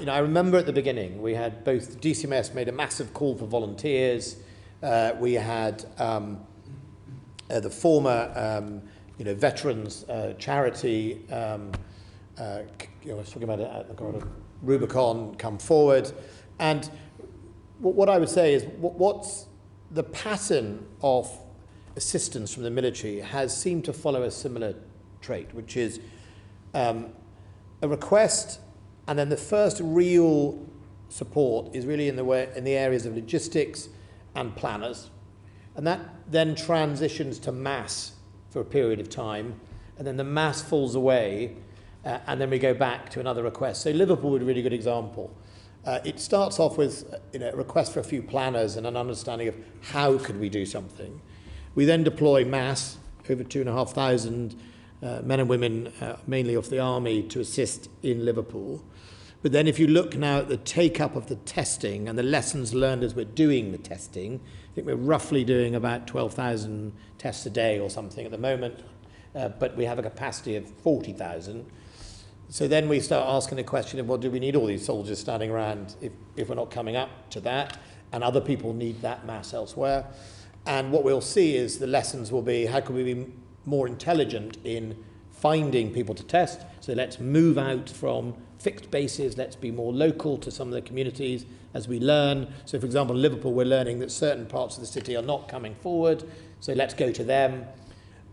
I remember at the beginning, we had both DCMS made a massive call for volunteers. We had the former, veterans charity, I was talking about it, Rubicon, come forward. And what I would say is, what's the pattern of assistance from the military has seemed to follow a similar trait, which is a request, and then the first real support is really in the areas of logistics and planners, and that then transitions to mass for a period of time, and then the mass falls away, and then we go back to another request. So Liverpool would be a really good example. It starts off with a request for a few planners and an understanding of how could we do something. We then deploy mass, over 2,500 men and women, mainly of the army, to assist in Liverpool. But then if you look now at the take-up of the testing and the lessons learned as we're doing the testing, I think we're roughly doing about 12,000 tests a day or something at the moment, but we have a capacity of 40,000. So then we start asking the question of, well, do we need all these soldiers standing around if we're not coming up to that, and other people need that mass elsewhere? And what we'll see is the lessons will be, how can we be more intelligent in finding people to test? So let's move out from fixed bases, let's be more local to some of the communities as we learn. So for example, in Liverpool, we're learning that certain parts of the city are not coming forward, so let's go to them.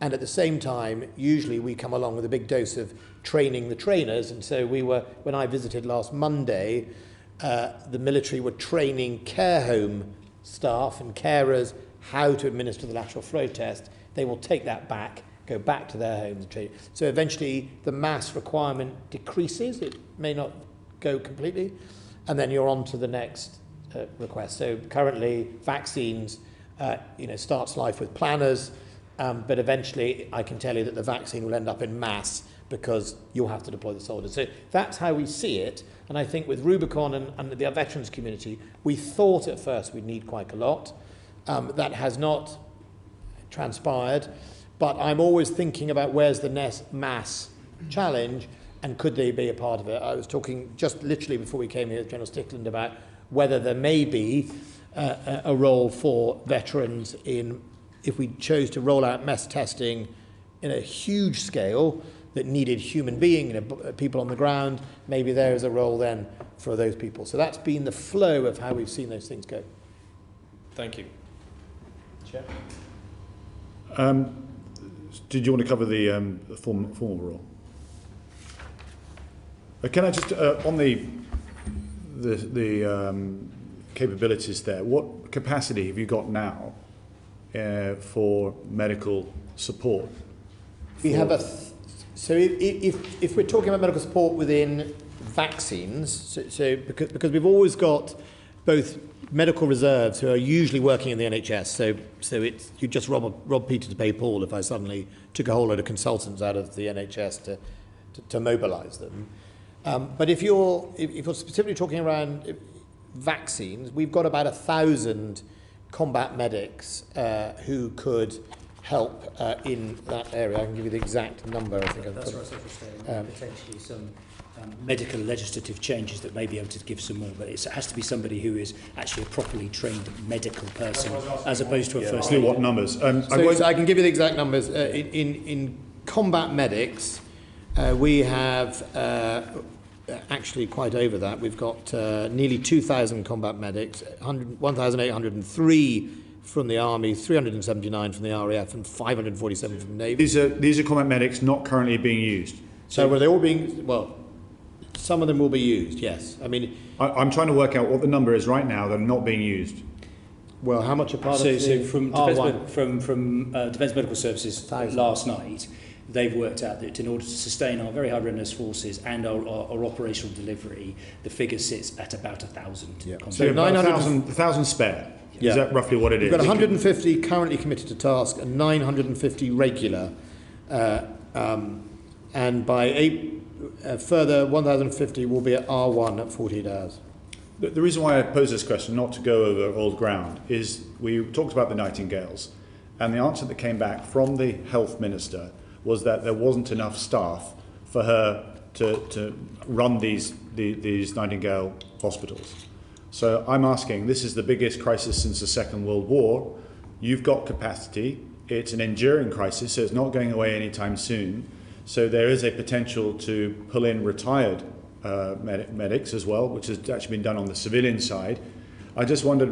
And at the same time, usually we come along with a big dose of training the trainers. And so when I visited last Monday, the military were training care home staff and carers how to administer the lateral flow test. They will take that back, go back to their homes and train. So eventually the mass requirement decreases. It may not go completely. And then you're on to the next request. So currently vaccines, starts life with planners. But eventually, I can tell you that the vaccine will end up in mass because you'll have to deploy the soldiers. So that's how we see it. And I think with Rubicon and the veterans community, we thought at first we'd need quite a lot. That has not transpired. But I'm always thinking about where's the next mass challenge and could they be a part of it. I was talking just literally before we came here with General Strickland about whether there may be a role for veterans if we chose to roll out mass testing in a huge scale that needed human people on the ground, maybe there is a role then for those people. So that's been the flow of how we've seen those things go. Thank you. Chair. Did you want to cover the formal role? Can I just, on the capabilities there, what capacity have you got now for medical support? We have so if we're talking about medical support within vaccines, so because we've always got both medical reserves who are usually working in the NHS. So it's, you just rob Peter to pay Paul if I suddenly took a whole load of consultants out of the NHS to mobilise them. But if you're specifically talking around vaccines, we've got about 1,000 combat medics who could help in that area. I can give you the exact number. I think that's right, potentially some medical legislative changes that may be able to give some more, but it has to be somebody who is actually a properly trained medical person as opposed to a first aid. What numbers? So I can give you the exact numbers. In combat medics, we have actually quite over that. We've got nearly 2,000 combat medics, 1,803 from the Army, 379 from the RAF, and 547 from the Navy. These are combat medics not currently being used. So were they all being, well, some of them will be used, yes. I mean, I'm trying to work out what the number is right now that are not being used. Well, how much are part so, of the from Defence Medical Services last night, they've worked out that in order to sustain our very high readiness forces and our operational delivery, the figure sits at about 1,000. Yeah. So 1,000 spare. Yeah. Is that roughly what it is? We've got 150 currently committed to task and 950 regular. And by further 1,050 will be at R1 at 48 hours. The reason why I pose this question, not to go over old ground, is we talked about the Nightingales, and the answer that came back from the Health Minister was that there wasn't enough staff for her to run these Nightingale hospitals. So I'm asking, this is the biggest crisis since the Second World War. You've got capacity. It's an enduring crisis, so it's not going away anytime soon. So there is a potential to pull in retired medics as well, which has actually been done on the civilian side. I just wondered,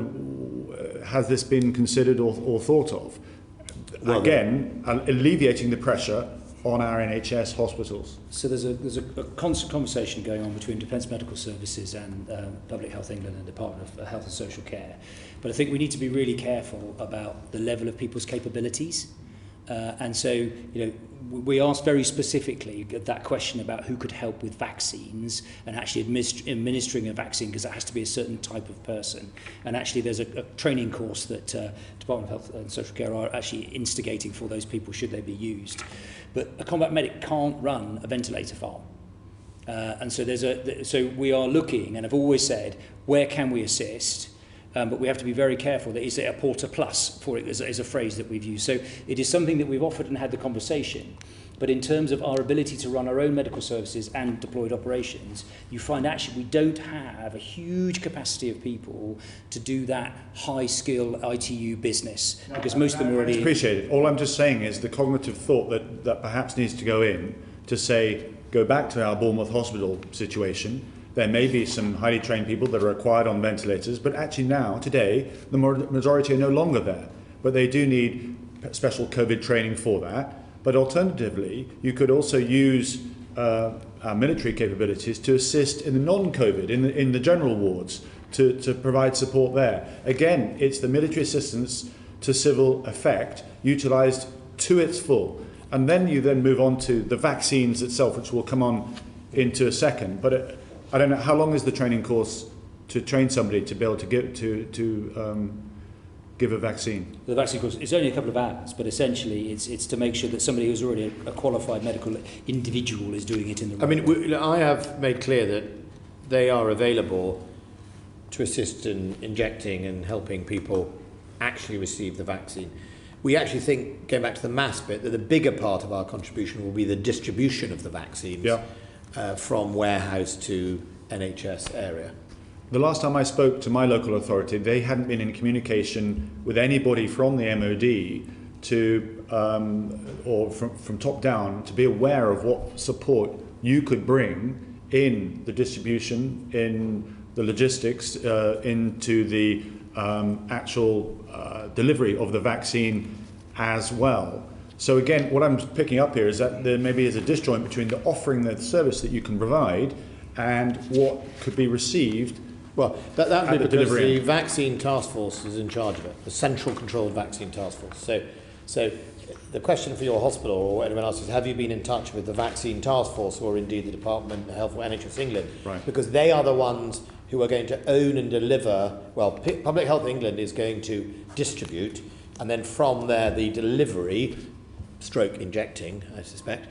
has this been considered or thought of? Well, again, alleviating the pressure on our NHS hospitals. So there's a constant conversation going on between Defence Medical Services and Public Health England and Department of Health and Social Care. But I think we need to be really careful about the level of people's capabilities. And so, you know, we asked very specifically that question about who could help with vaccines and actually administering a vaccine, because it has to be a certain type of person. And actually there's a training course that Department of Health and Social Care are actually instigating for those people should they be used. But a combat medic can't run a ventilator farm. And so so we are looking, and I've always said, where can we assist? But we have to be very careful that is it a porter plus for it is a phrase that we've used. So it is something that we've offered and had the conversation. But in terms of our ability to run our own medical services and deployed operations, you find actually we don't have a huge capacity of people to do that high-skill ITU business, because most of them are already... I appreciate it. All I'm just saying is the cognitive thought that perhaps needs to go in to say, go back to our Bournemouth Hospital situation. There may be some highly trained people that are required on ventilators, but actually now, today, the majority are no longer there. But they do need special COVID training for that. But alternatively, you could also use our military capabilities to assist in the non-COVID, in the general wards, to provide support there. Again, it's the military assistance to civil effect, utilised to its full. And then you then move on to the vaccines itself, which will come on into a second. But I don't know, how long is the training course to train somebody to be able to give a vaccine? The vaccine course, it's only a couple of hours, but essentially it's to make sure that somebody who's already a qualified medical individual is doing it in the right way. I have made clear that they are available to assist in injecting and helping people actually receive the vaccine. We actually think, going back to the mass bit, that the bigger part of our contribution will be the distribution of the vaccines. Yeah. From warehouse to NHS area. The last time I spoke to my local authority, they hadn't been in communication with anybody from the MOD to, or from top down, to be aware of what support you could bring in the distribution, in the logistics, into the actual delivery of the vaccine as well. So again, what I'm picking up here is that there maybe is a disjoint between the offering the service that you can provide and what could be received. Well, that would be because the vaccine task force is in charge of it, the central controlled vaccine task force. So the question for your hospital or anyone else is, have you been in touch with the vaccine task force or indeed the Department of Health or NHS England? Right. Because they are the ones who are going to own and deliver, well, Public Health England is going to distribute, and then from there the delivery, stroke injecting, I suspect,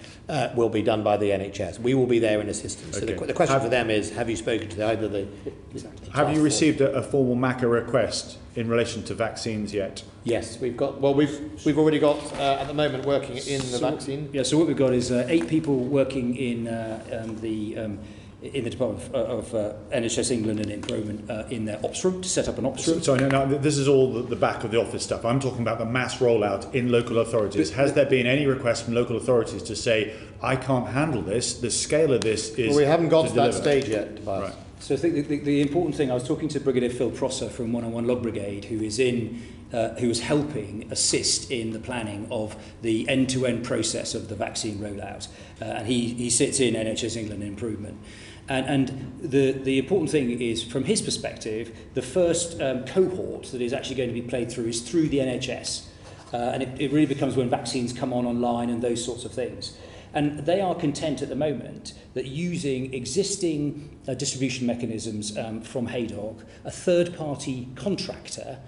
will be done by the NHS. We will be there in assistance. Okay. So the question for them is, have you spoken to either the... Have you received a formal MACA request in relation to vaccines yet? Yes, we've already got at the moment working in the vaccine. Yeah, so what we've got is 8 people working in the Department of NHS England and Improvement in their ops room, to set up an ops room. Sorry, no, this is all the back of the office stuff. I'm talking about the mass rollout in local authorities. Has there been any request from local authorities to say, I can't handle this, the scale of this is... Well, we haven't got to that stage yet, Tobias. Right. So I think the important thing, I was talking to Brigadier Phil Prosser from 101 Log Brigade, who is helping assist in the planning of the end-to-end process of the vaccine rollout. And he sits in NHS England Improvement. And the important thing is, from his perspective, the first cohort that is actually going to be played through is through the NHS. And it really becomes when vaccines come online and those sorts of things. And they are content at the moment that using existing distribution mechanisms from HADOG, a third-party contractor,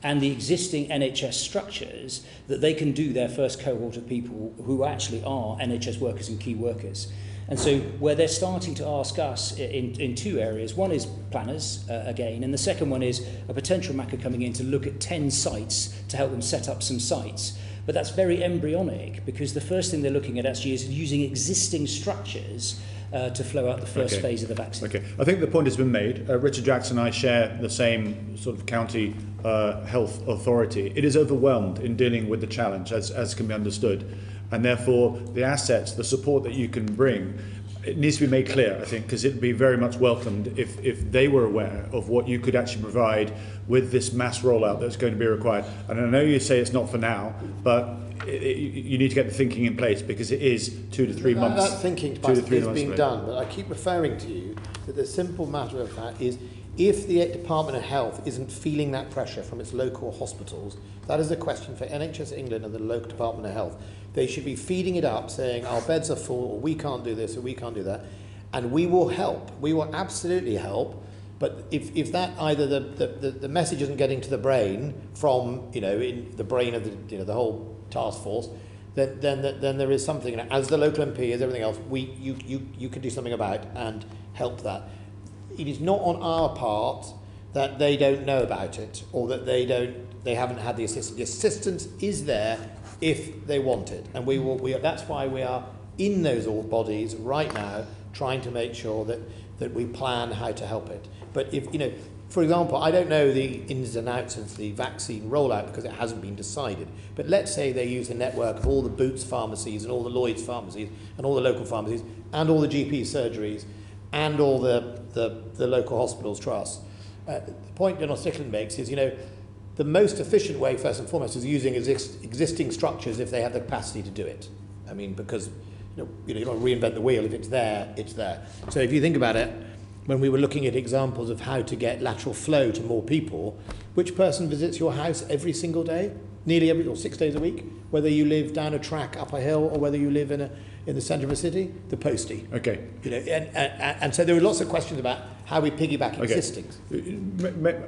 and the existing NHS structures, that they can do their first cohort of people who actually are NHS workers and key workers. And so where they're starting to ask us in 2 areas, one is planners, again, and the second one is a potential MACA coming in to look at 10 sites to help them set up some sites. But that's very embryonic, because the first thing they're looking at actually is using existing structures to flow out the first phase of the vaccine. Okay, I think the point has been made. Richard Jackson and I share the same sort of county health authority. It is overwhelmed in dealing with the challenge, as can be understood. And therefore, the assets, the support that you can bring, it needs to be made clear, I think, because it would be very much welcomed if they were aware of what you could actually provide with this mass rollout that's going to be required. And I know you say it's not for now, but you need to get the thinking in place, because it is 2 to 3 months. That thinking is being done, but I keep referring to you that the simple matter of fact is, if the Department of Health isn't feeling that pressure from its local hospitals, that is a question for NHS England and the local Department of Health. They should be feeding it up, saying our beds are full, or we can't do this, or we can't do that, and we will help. We will absolutely help. But if that either the message isn't getting to the brain from in the brain of the whole task force, then there is something. As the local MP, as everything else, you can do something about and help that. It is not on our part that they don't know about it, or that they haven't had the assistance. The assistance is there if they want it, and that's why we are in those all bodies right now, trying to make sure that we plan how to help it. But if for example, I don't know the ins and outs of the vaccine rollout because it hasn't been decided. But let's say they use the network of all the Boots pharmacies and all the Lloyd's pharmacies and all the local pharmacies and all the GP surgeries and all the local hospitals trusts. The point General Strickland makes is, the most efficient way, first and foremost, is using existing structures if they have the capacity to do it. I mean, because you don't reinvent the wheel. If it's there, it's there. So if you think about it, when we were looking at examples of how to get lateral flow to more people, which person visits your house every single day? Nearly every, or 6 days a week? Whether you live down a track up a hill or whether you live in the centre of a city? The postie. Okay. And so there were lots of questions about how we piggyback existing.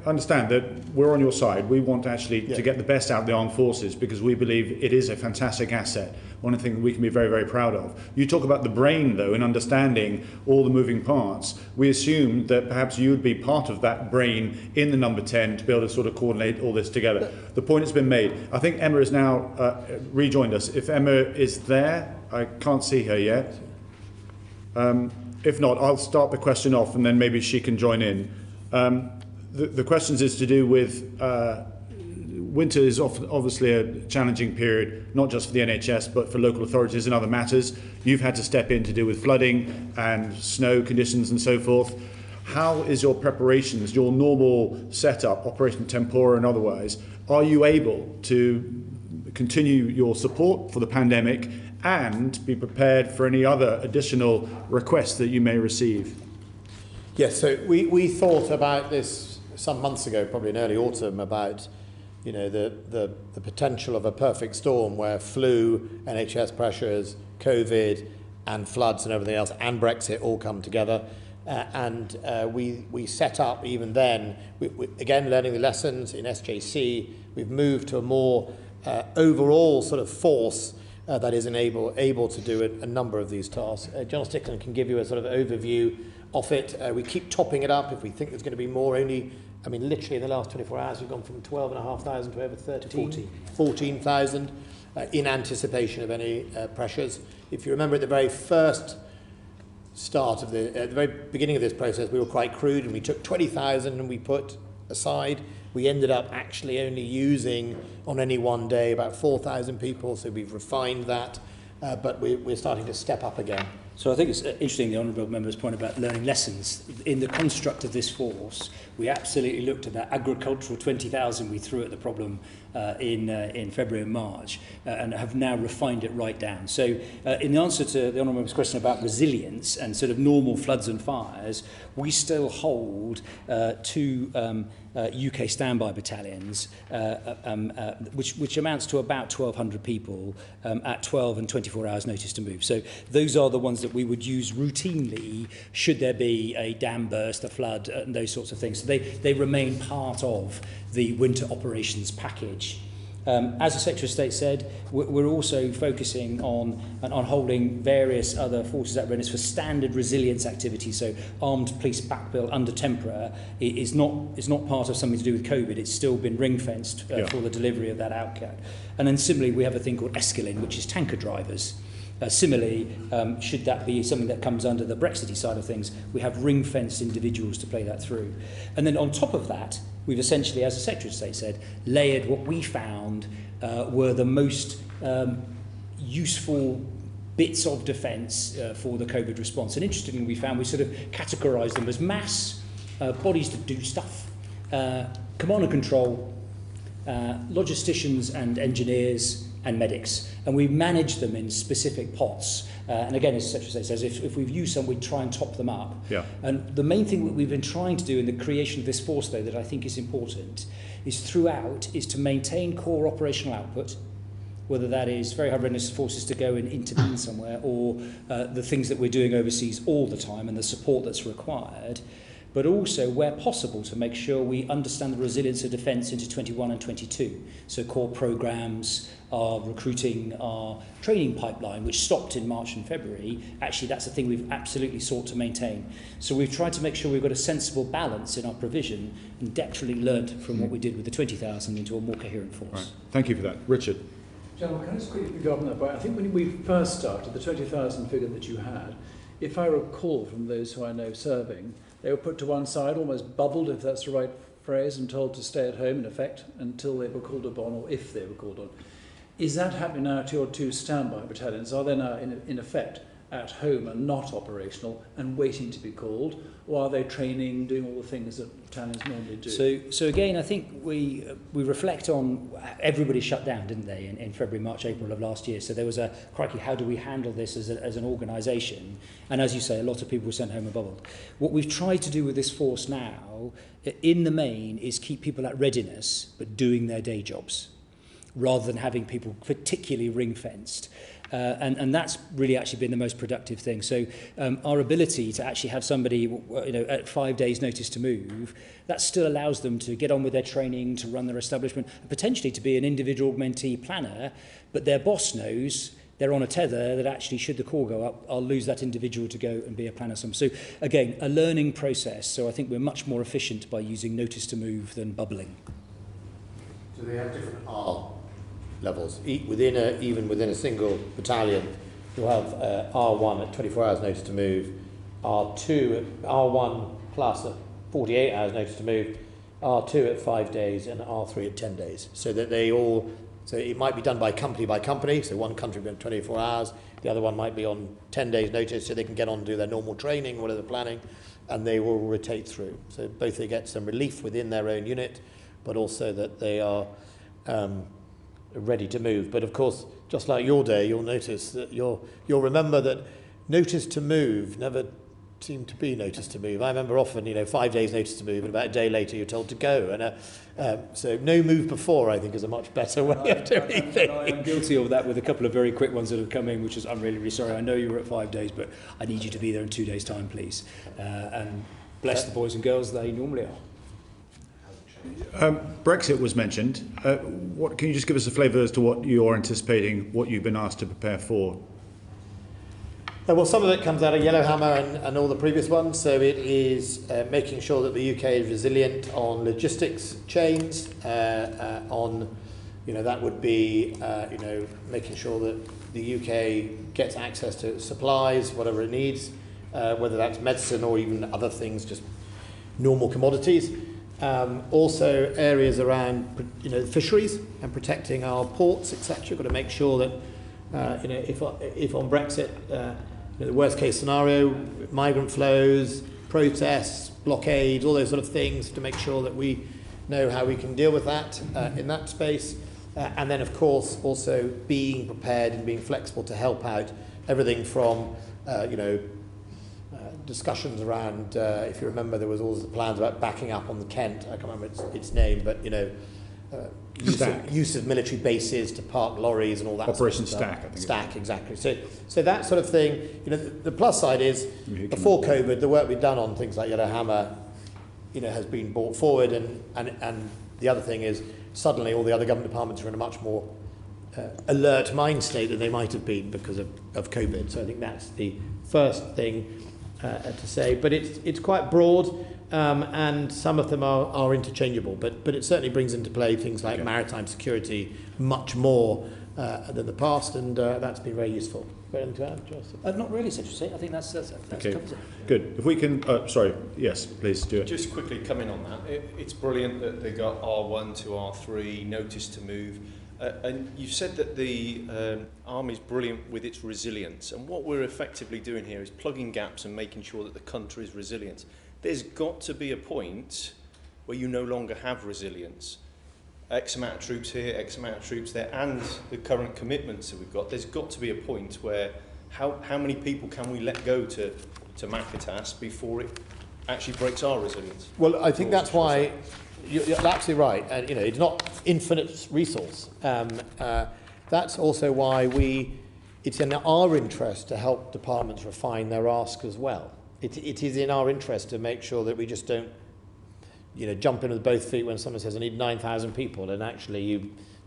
Understand that we're on your side. We want actually to get the best out of the armed forces, because we believe it is a fantastic asset. One of the things that we can be very, very proud of. You talk about the brain, though, in understanding all the moving parts. We assumed that perhaps you would be part of that brain in the number 10 to be able to sort of coordinate all this together. The point has been made. I think Emma has now rejoined us. If Emma is there, I can't see her yet. If not, I'll start the question off and then maybe she can join in. The questions is to do with winter is obviously a challenging period, not just for the NHS, but for local authorities and other matters. You've had to step in to deal with flooding and snow conditions and so forth. How is your preparations, your normal setup, Operation Tempora and otherwise? Are you able to continue your support for the pandemic and be prepared for any other additional requests that you may receive? Yes, so we thought about this some months ago, probably in early autumn, about the potential of a perfect storm where flu, NHS pressures, COVID and floods and everything else and Brexit all come together. we set up even then, again, learning the lessons in SJC, we've moved to a more overall sort of force that is able to do a number of these tasks. John Stickland can give you a sort of overview of it. We keep topping it up if we think there's going to be more. Literally in the last 24 hours, we've gone from 12,500 to over 14,000 in anticipation of any pressures. If you remember at the very first start at the very beginning of this process, we were quite crude and we took 20,000 and we put aside. We ended up actually only using on any one day about 4,000 people, so we've refined that, but we're starting to step up again. So I think it's interesting, the Honourable Member's point about learning lessons. In the construct of this force, we absolutely looked at that agricultural 20,000 we threw at the problem in February and March and have now refined it right down. So in the answer to the Honourable Member's question about resilience and sort of normal floods and fires, we still hold two UK standby battalions, which amounts to about 1,200 people at 12 and 24 hours notice to move. So those are the ones that we would use routinely should there be a dam burst, a flood, and those sorts of things. So they remain part of the winter operations package. As the Secretary of State said, we're also focusing on holding various other forces at readiness for standard resilience activities. So armed police backbill under tempora is not part of something to do with COVID. It's still been ring-fenced for the delivery of that outcome. And then similarly, we have a thing called Escalin, which is tanker drivers. Similarly, should that be something that comes under the Brexity side of things, we have ring-fenced individuals to play that through. And then on top of that, we've essentially, as the Secretary of State said, layered what we found were the most useful bits of defence for the COVID response. And interestingly, we found we sort of categorised them as mass, bodies that do stuff, command and control, logisticians and engineers, and medics, and we manage them in specific pots. And again, as the Secretary says, if we've used some, we try and top them up. Yeah. And the main thing that we've been trying to do in the creation of this force, though, that I think is important, is to maintain core operational output, whether that is very high readiness forces to go and intervene somewhere, or the things that we're doing overseas all the time and the support that's required, but also, where possible, to make sure we understand the resilience of defence into 21 and 22. So core programmes, our recruiting, our training pipeline, which stopped in March and February, actually that's a thing we've absolutely sought to maintain. So we've tried to make sure we've got a sensible balance in our provision and depthfully learnt from what we did with the 20,000 into a more coherent force. Right. Thank you for that. Richard. Gentlemen, can I just quickly pick up on that point? I think when we first started, the 20,000 figure that you had, if I recall from those who I know serving, they were put to one side, almost bubbled, if that's the right phrase, and told to stay at home, in effect, until they were called upon, or if they were called on. Is that happening now to your two standby battalions? Are they now, in effect, at home and not operational and waiting to be called? Or are they training, doing all the things that battalions normally do? So again, I think we reflect on, everybody shut down, didn't they, in February, March, April of last year. So there was a, crikey, how do we handle this as an organisation? And as you say, a lot of people were sent home and bubbled. What we've tried to do with this force now, in the main, is keep people at readiness, but doing their day jobs, rather than having people particularly ring-fenced. And that's really actually been the most productive thing. So our ability to actually have somebody, at 5 days' notice to move, that still allows them to get on with their training, to run their establishment, potentially to be an individual augmentee planner, but their boss knows they're on a tether that actually, should the call go up, I'll lose that individual to go and be a planner. So again, a learning process. So I think we're much more efficient by using notice to move than bubbling. Do they have different R levels? Even within a single battalion, you'll have R1 at 24 hours notice to move, R2 at R1 plus at 48 hours notice to move, R2 at 5 days, and R3 at 10 days. So that so it might be done by company, so one country will be on 24 hours, the other one might be on 10 days notice, so they can get on and do their normal training, whatever planning, and they will rotate through. So both they get some relief within their own unit, but also that they are ready to move. But of course, just like your day, you'll notice that you'll remember that notice to move never seem to be notice to move. I remember often, 5 days notice to move, and about a day later you're told to go. And so no move before, I think, is a much better way of doing things. I'm guilty of that with a couple of very quick ones that have come in, which is, I'm really, really sorry. I know you were at 5 days, but I need you to be there in 2 days' time, please. And bless the boys and girls, they normally are. Brexit was mentioned. What can you just give us a flavour as to what you're anticipating, what you've been asked to prepare for? Well, some of it comes out of Yellowhammer and all the previous ones. So it is making sure that the UK is resilient on logistics chains. That would be making sure that the UK gets access to supplies, whatever it needs, whether that's medicine or even other things, just normal commodities. Also areas around fisheries and protecting our ports, etc. Got to make sure that if on Brexit. The worst case scenario, migrant flows, protests, blockades, all those sort of things, to make sure that we know how we can deal with that in that space. And then, of course, also being prepared and being flexible to help out everything from, discussions around, if you remember, there was always the plans about backing up on the Kent, I can't remember its name, but, use of military bases to park lorries and all that. Operation sort of Stack, I think. Stack, exactly. So that sort of thing. The plus side is before COVID, the work we've done on things like Yellowhammer, has been brought forward, and the other thing is suddenly all the other government departments are in a much more alert mind state than they might have been because of COVID. So I think that's the first thing to say. But it's quite broad. And some of them are interchangeable, but it certainly brings into play things like maritime security much more than the past, and that's been very useful. Anything to add, Joseph? Not really, Secretary. I think that's Okay, covers it. good. If we can, sorry, yes, please do it. Just quickly coming on that, it's brilliant that they got R1 to R3, notice to move. And you said that the Army's brilliant with its resilience, and what we're effectively doing here is plugging gaps and making sure that the country is resilient. There's got to be a point where you no longer have resilience. X amount of troops here, X amount of troops there, and the current commitments that we've got, there's got to be a point where how many people can we let go to Macatas before it actually breaks our resilience? Well, I think that's why you're absolutely right. And, it's not infinite resource. That's also why it's in our interest to help departments refine their ask as well. It is in our interest to make sure that we just don't, jump in with both feet when someone says, I need 9,000 people, and actually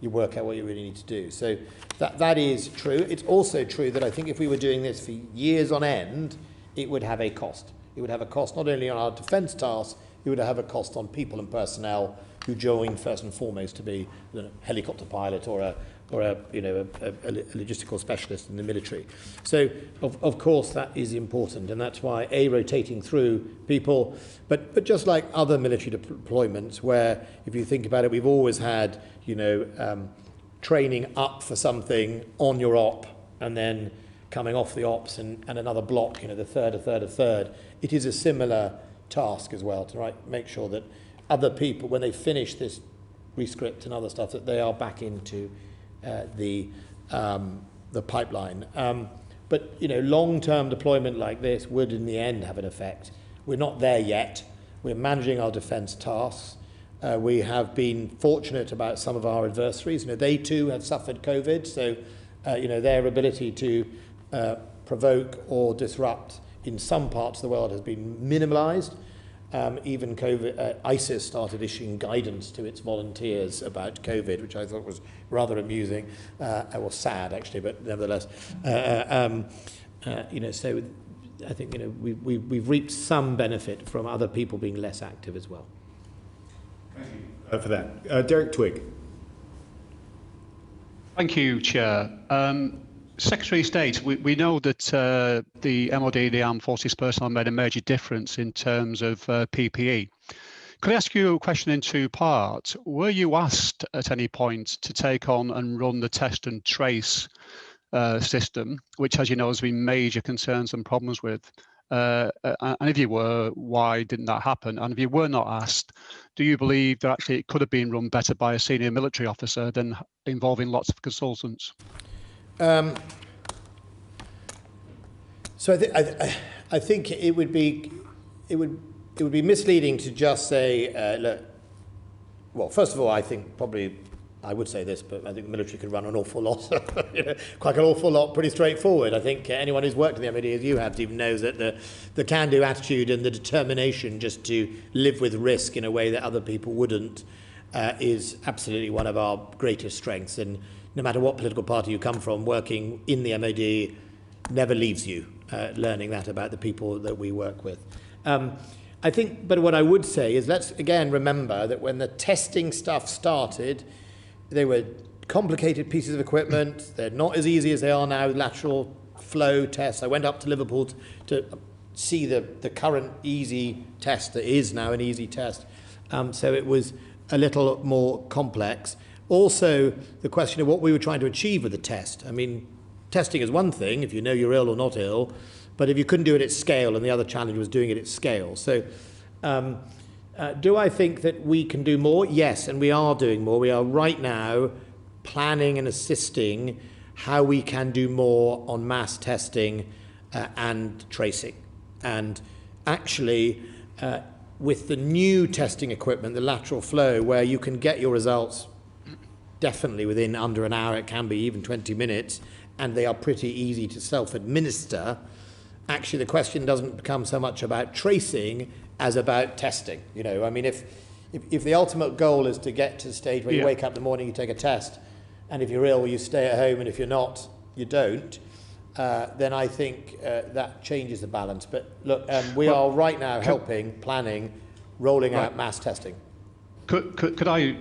you work out what you really need to do. So that is true. It's also true that I think if we were doing this for years on end, it would have a cost. It would have a cost not only on our defence tasks, it would have a cost on people and personnel who join first and foremost to be a helicopter pilot or a logistical specialist in the military. So, of course, that is important, and that's why rotating through people, but just like other military deployments, where if you think about it, we've always had training up for something on your op, and then coming off the ops and another block, the third. It is a similar task as well to make sure that other people, when they finish this rescript and other stuff, that they are back into the pipeline. But long-term deployment like this would in the end have an effect. We're not there yet. We're managing our defence tasks. We have been fortunate about some of our adversaries. They too have suffered COVID, so their ability to provoke or disrupt in some parts of the world has been minimalised. Even COVID, ISIS started issuing guidance to its volunteers about COVID, which I thought was rather amusing, or sad actually, but nevertheless. So I think we've reaped some benefit from other people being less active as well. Thank you for that. Derek Twigg. Thank you, Chair. Secretary of State, we know that the MOD, the Armed Forces personnel, made a major difference in terms of PPE. Could I ask you a question in two parts? Were you asked at any point to take on and run the test and trace system, which, as you know, has been major concerns and problems with? And if you were, why didn't that happen? And if you were not asked, do you believe that actually it could have been run better by a senior military officer than involving lots of consultants? So I think it would be misleading to just say, look, well, first of all, I think probably I would say this, but I think the military could run an awful lot, quite an awful lot, pretty straightforward. I think anyone who's worked in the MOD, as you have, Stephen, knows that the can-do attitude and the determination just to live with risk in a way that other people wouldn't is absolutely one of our greatest strengths. And no matter what political party you come from, working in the MOD never leaves you learning that about the people that we work with. I think, but what I would say is let's again remember that when the testing stuff started, they were complicated pieces of equipment. They're not as easy as they are now with lateral flow tests. I went up to Liverpool to see the current easy test that is now an easy test. So it was a little more complex. Also, the question of what we were trying to achieve with the test. I mean, testing is one thing, if you know you're ill or not ill, but if you couldn't do it at scale, and the other challenge was doing it at scale. So do I think that we can do more? Yes, and we are doing more. We are right now planning and assisting how we can do more on mass testing and tracing. And actually, with the new testing equipment, the lateral flow, where you can get your results definitely within under an hour, it can be even 20 minutes, and they are pretty easy to self-administer. Actually, the question doesn't become so much about tracing as about testing. You know, I mean, if the ultimate goal is to get to the stage where you wake up in the morning, you take a test, and if you're ill, you stay at home, and if you're not, you don't, then I think that changes the balance. But look, we are right now helping, planning, rolling out mass testing. Could I,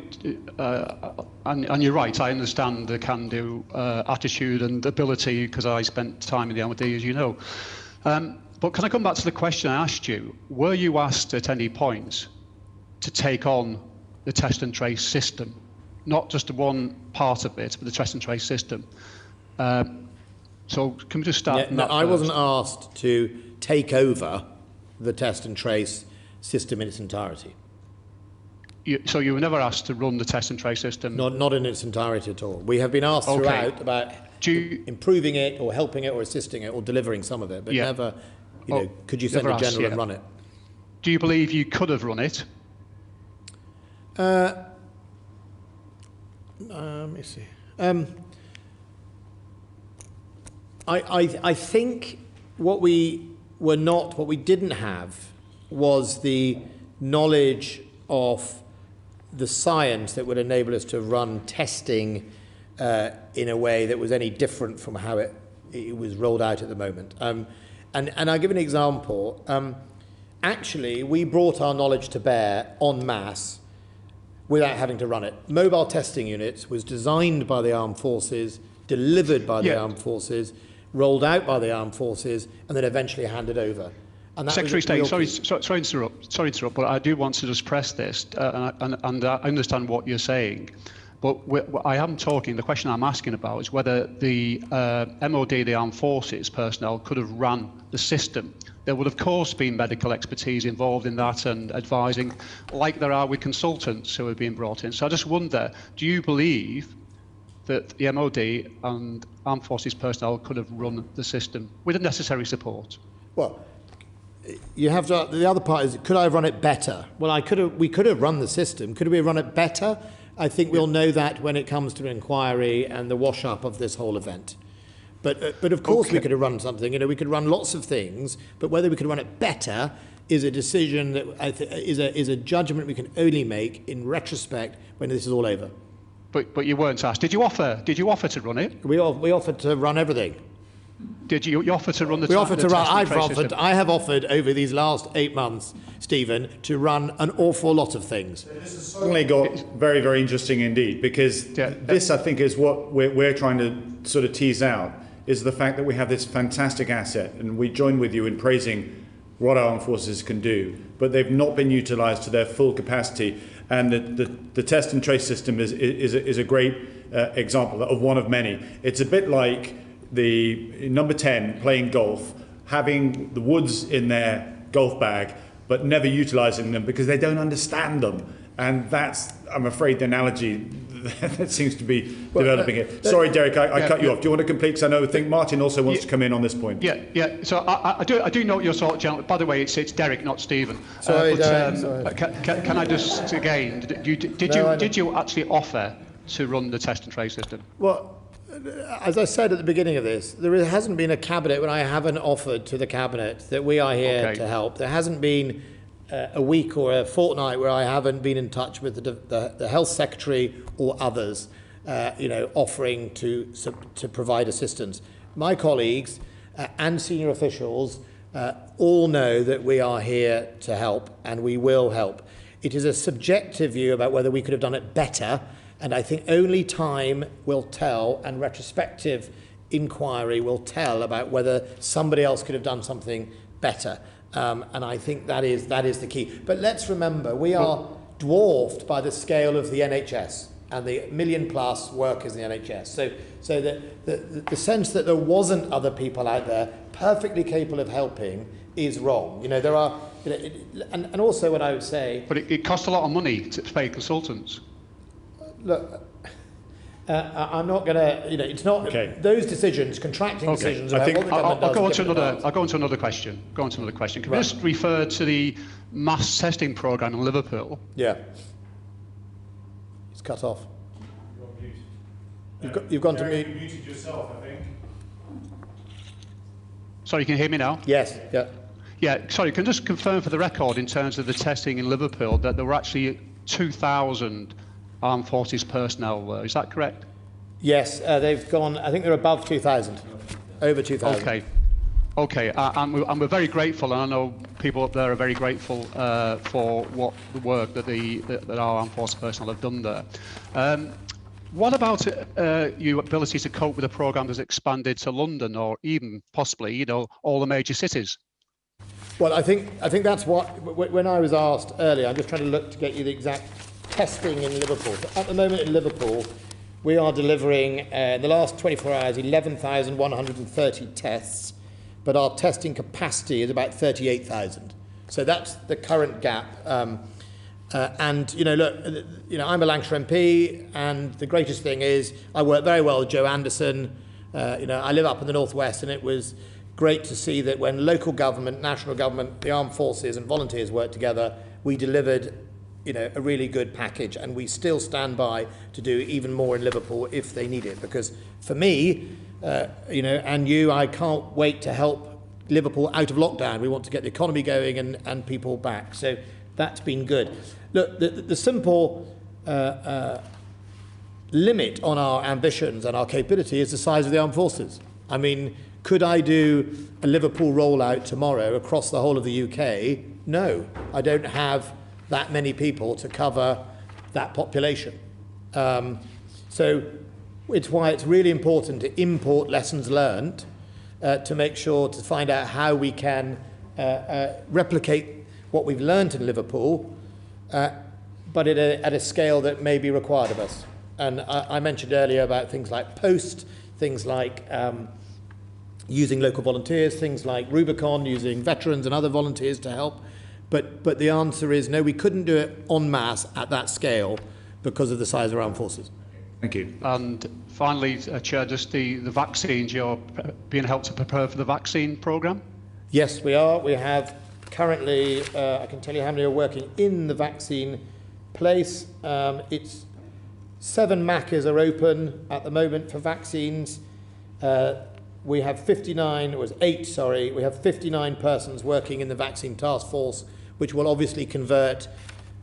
and you're right, I understand the can-do attitude and ability because I spent time in the MOD, as you know. But can I come back to the question I asked you? Were you asked at any point to take on the test and trace system? Not just one part of it, but the test and trace system. So can we just start from that first? I wasn't asked to take over the test and trace system in its entirety. So you were never asked to run the test and trace system? Not in its entirety at all. We have been asked throughout about improving it or helping it or assisting it or delivering some of it, but never, you know, could you send a general and run it? Do you believe you could have run it? Let me see. I think what we didn't have was the knowledge of the science that would enable us to run testing in a way that was any different from how it was rolled out at the moment. And I'll give an example. Actually, we brought our knowledge to bear en masse without having to run it. Mobile testing units was designed by the armed forces, delivered by the armed forces, rolled out by the armed forces, and then eventually handed over. Secretary of State, sorry to interrupt, but I do want to just press this, and I understand what you're saying, but I am talking, the question I'm asking about is whether the MOD, the Armed Forces personnel, could have run the system. There would, of course, be medical expertise involved in that and advising, like there are with consultants who are being brought in. So I just wonder, do you believe that the MOD and Armed Forces personnel could have run the system with the necessary support? Well, you have to. The other part is, could I have run it better? Well, we could have run the system. Could we have run it better? I think we'll know that when it comes to an inquiry and the wash up of this whole event. But of course we could have run something. You know, we could run lots of things, but whether we could run it better is a decision that is a judgment we can only make in retrospect when this is all over. But you weren't asked. Did you offer to run it? We offered to run everything. Did you offer to run the? We offered to run. I have offered over these last 8 months, Stephen, to run an awful lot of things. This has suddenly got very, very interesting indeed, because this, I think, is what we're trying to sort of tease out, is the fact that we have this fantastic asset, and we join with you in praising what our armed forces can do, but they've not been utilised to their full capacity. And the test and trace system is a great example of one of many. It's a bit like the number 10 playing golf, having the woods in their golf bag, but never utilising them because they don't understand them. And that's, I'm afraid, the analogy that seems to be developing here. Sorry, Derek, I cut you off. Do you want to complete? Because I think Martin also wants to come in on this point. Yeah. So I do note your thought, gentlemen. By the way, it's Derek, not Stephen. Sorry, Derek. Sorry. Can I just again? Did you actually offer to run the test and trace system? Well, as I said at the beginning of this, there hasn't been a cabinet when I haven't offered to the cabinet that we are here to help. There hasn't been a week or a fortnight where I haven't been in touch with the health secretary or others, offering to provide assistance. My colleagues and senior officials all know that we are here to help, and we will help. It is a subjective view about whether we could have done it better, and I think only time will tell, and retrospective inquiry will tell about whether somebody else could have done something better. And I think that is the key. But let's remember, we are dwarfed by the scale of the NHS and the million-plus workers in the NHS. So the sense that there wasn't other people out there perfectly capable of helping is wrong. There are, and also what I would say. But it costs a lot of money to pay consultants. Look, I'm not going to, it's not those decisions, contracting decisions. About what the government does. I'll go on to another question. Can we just refer to the mass testing programme in Liverpool? Yeah. It's cut off. You've gone to mute. You muted yourself, I think. Sorry, can you hear me now? Yes. Yeah. Yeah. Sorry, can you just confirm for the record in terms of the testing in Liverpool that there were actually 2,000 Armed Forces personnel there. Is that correct? Yes, they've gone, I think they're above 2,000, over 2,000. Okay, and we're very grateful, and I know people up there are very grateful for what the work that our Armed Forces personnel have done there. What about your ability to cope with a programme that's expanded to London or even possibly, all the major cities? Well, I think that's what, when I was asked earlier, I'm just trying to look to get you the exact testing in Liverpool. At the moment in Liverpool, we are delivering, in the last 24 hours, 11,130 tests, but our testing capacity is about 38,000. So that's the current gap. And, look, I'm a Lancashire MP, and the greatest thing is I work very well with Joe Anderson. I live up in the northwest, and it was great to see that when local government, national government, the armed forces and volunteers worked together, we delivered a really good package, and we still stand by to do even more in Liverpool if they need it. Because for me, and you, I can't wait to help Liverpool out of lockdown. We want to get the economy going and people back. So that's been good. Look, the simple limit on our ambitions and our capability is the size of the armed forces. I mean, could I do a Liverpool rollout tomorrow across the whole of the UK? No, I don't have that many people to cover that population. So it's why it's really important to import lessons learned to make sure to find out how we can replicate what we've learned in Liverpool, but at a scale that may be required of us. And I mentioned earlier about things like POST, things like using local volunteers, things like Rubicon, using veterans and other volunteers to help. But the answer is no, we couldn't do it en masse at that scale because of the size of our armed forces. Thank you. And finally, Chair, just the vaccines, you're being helped to prepare for the vaccine programme? Yes, we are. We have currently, I can tell you how many are working in the vaccine place. It's 7 MACAs are open at the moment for vaccines. We have 59, it was 8, sorry, we have 59 persons working in the vaccine task force, which will obviously convert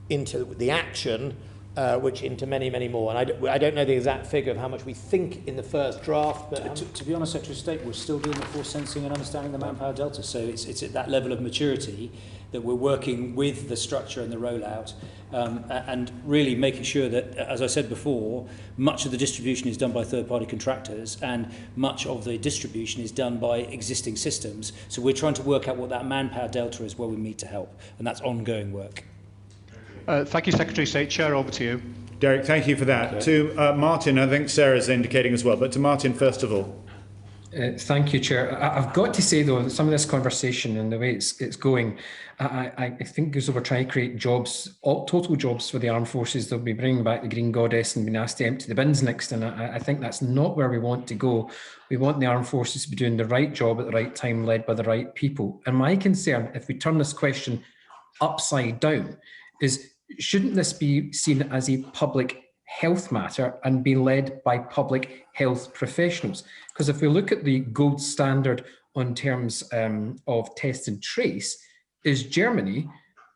into the action, which into many, many more. And I don't know the exact figure of how much we think in the first draft. But to be honest, Secretary of State, we're still doing the force sensing and understanding the manpower delta. So it's at that level of maturity that we're working with the structure and the rollout, and really making sure that, as I said before, much of the distribution is done by third-party contractors and much of the distribution is done by existing systems. So we're trying to work out what that manpower delta is where we need to help, and that's ongoing work. Thank you, Secretary of State. Chair, over to you. Derek, thank you for that. Okay. To Martin, I think Sarah's indicating as well, but to Martin first of all. Thank you, Chair. I've got to say, though, that some of this conversation and the way it's going, I think as though we're trying to create jobs, total jobs for the armed forces. They'll be bringing back the Green Goddess and being asked to empty the bins next. And I think that's not where we want to go. We want the armed forces to be doing the right job at the right time, led by the right people. And my concern, if we turn this question upside down, is shouldn't this be seen as a public health matter and be led by public health professionals? Because if we look at the gold standard on terms of test and trace, is Germany,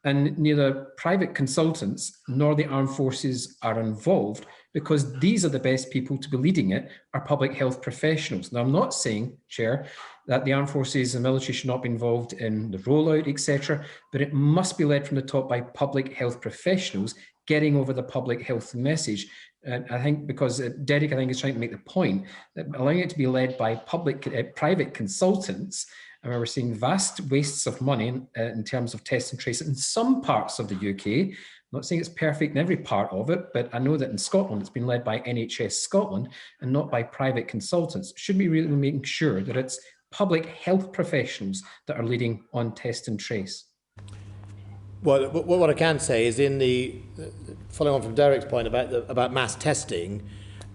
and neither private consultants nor the armed forces are involved, because these are the best people to be leading it, are public health professionals. Now, I'm not saying, Chair, that the armed forces and military should not be involved in the rollout, etc., but it must be led from the top by public health professionals getting over the public health message. I think because Derek, I think, is trying to make the point that allowing it to be led by private consultants, and we're seeing vast wastes of money in terms of test and trace in some parts of the UK. I'm not saying it's perfect in every part of it, but I know that in Scotland, it's been led by NHS Scotland and not by private consultants. Should we really be making sure that it's public health professionals that are leading on test and trace? Well, what I can say is, in the following on from Derek's point about mass testing,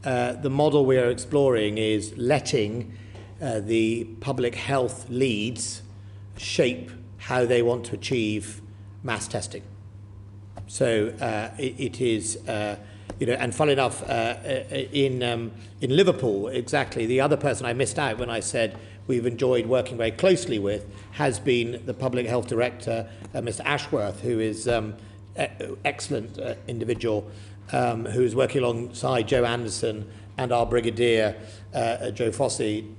the model we are exploring is letting the public health leads shape how they want to achieve mass testing. So it is, and funnily enough, in Liverpool, exactly the other person I missed out when I said we've enjoyed working very closely with has been the public health director, Mr. Ashworth, who is excellent individual, who is working alongside Joe Anderson and our brigadier, Joe Fossey,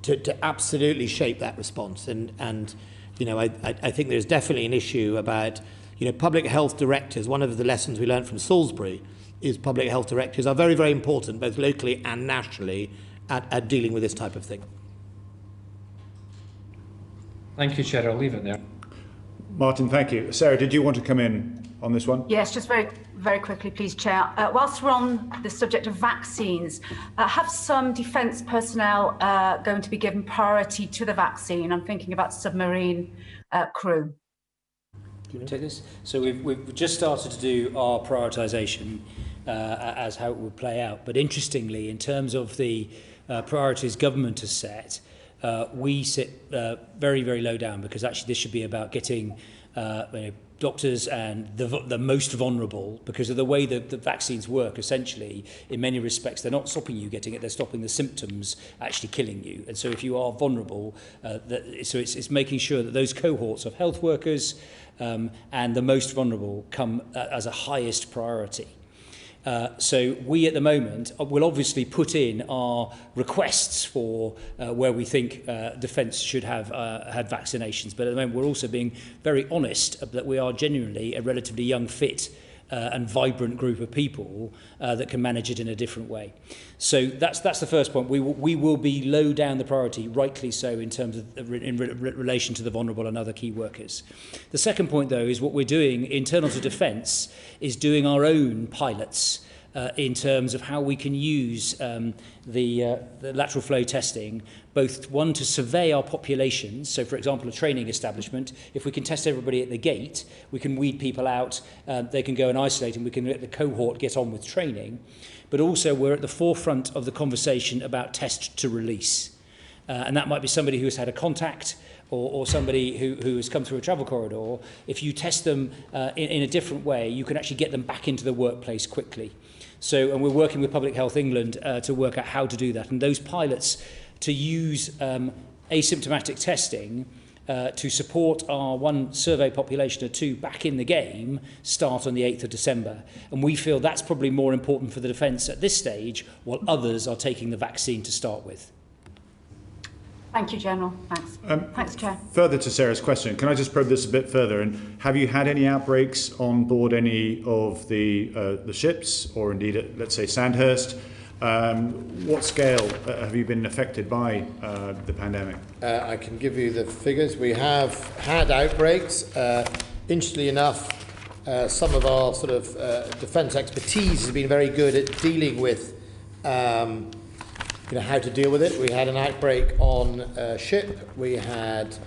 to absolutely shape that response. And I think there's definitely an issue about, public health directors. One of the lessons we learned from Salisbury is public health directors are very, very important, both locally and nationally, at dealing with this type of thing. Thank you, Chair. I'll leave it there. Martin, thank you. Sarah, did you want to come in on this one? Yes, just very, very quickly, please, Chair. Whilst we're on the subject of vaccines, have some defence personnel going to be given priority to the vaccine? I'm thinking about submarine crew. Do you want to take this? So we've just started to do our prioritisation as how it would play out. But interestingly, in terms of the priorities government has set, we sit very, very low down, because actually this should be about getting doctors and the most vulnerable, because of the way that the vaccines work. Essentially, in many respects, they're not stopping you getting it, they're stopping the symptoms actually killing you. And so if you are vulnerable, so it's making sure that those cohorts of health workers and the most vulnerable come as a highest priority. So we at the moment will obviously put in our requests for where we think defence should have had vaccinations, but at the moment we're also being very honest that we are genuinely a relatively young, fit and vibrant group of people that can manage it in a different way. So that's the first point. We will be low down the priority, rightly so, in terms of in relation to the vulnerable and other key workers. The second point, though, is what we're doing internal to defence is doing our own pilots in terms of how we can use the lateral flow testing, both one to survey our populations. So, for example, a training establishment, if we can test everybody at the gate, we can weed people out, they can go and isolate, and we can let the cohort get on with training. But also we're at the forefront of the conversation about test to release. And that might be somebody who has had a contact or somebody who has come through a travel corridor. If you test them in a different way, you can actually get them back into the workplace quickly. So, and we're working with Public Health England to work out how to do that. And those pilots to use asymptomatic testing to support our one survey population of 2 back in the game start on the 8th of December. And we feel that's probably more important for the defence at this stage, while others are taking the vaccine to start with. Thank you, General. Thanks. Thanks, Chair. Further to Sarah's question, can I just probe this a bit further? And have you had any outbreaks on board any of the ships, or indeed, let's say, Sandhurst? What scale have you been affected by the pandemic? I can give you the figures. We have had outbreaks. Interestingly enough, some of our sort of defence expertise has been very good at dealing with how to deal with it. We had an outbreak on a ship. We had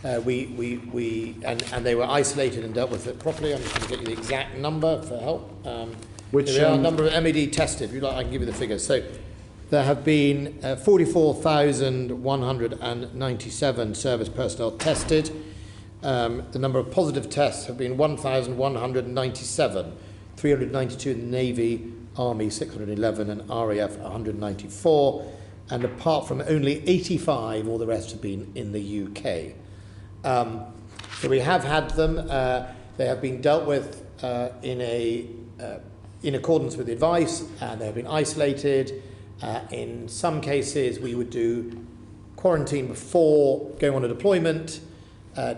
and they were isolated and dealt with it properly. I'm just going to get you the exact number for help. Which number of MED tested? If you like, I can give you the figures. So there have been 44,197 service personnel tested. The number of positive tests have been 1,197, 392 in the Navy, Army 611 and RAF 194, and apart from only 85, all the rest have been in the UK. So we have had them. They have been dealt with in accordance with the advice, and they have been isolated. In some cases, we would do quarantine before going on a deployment,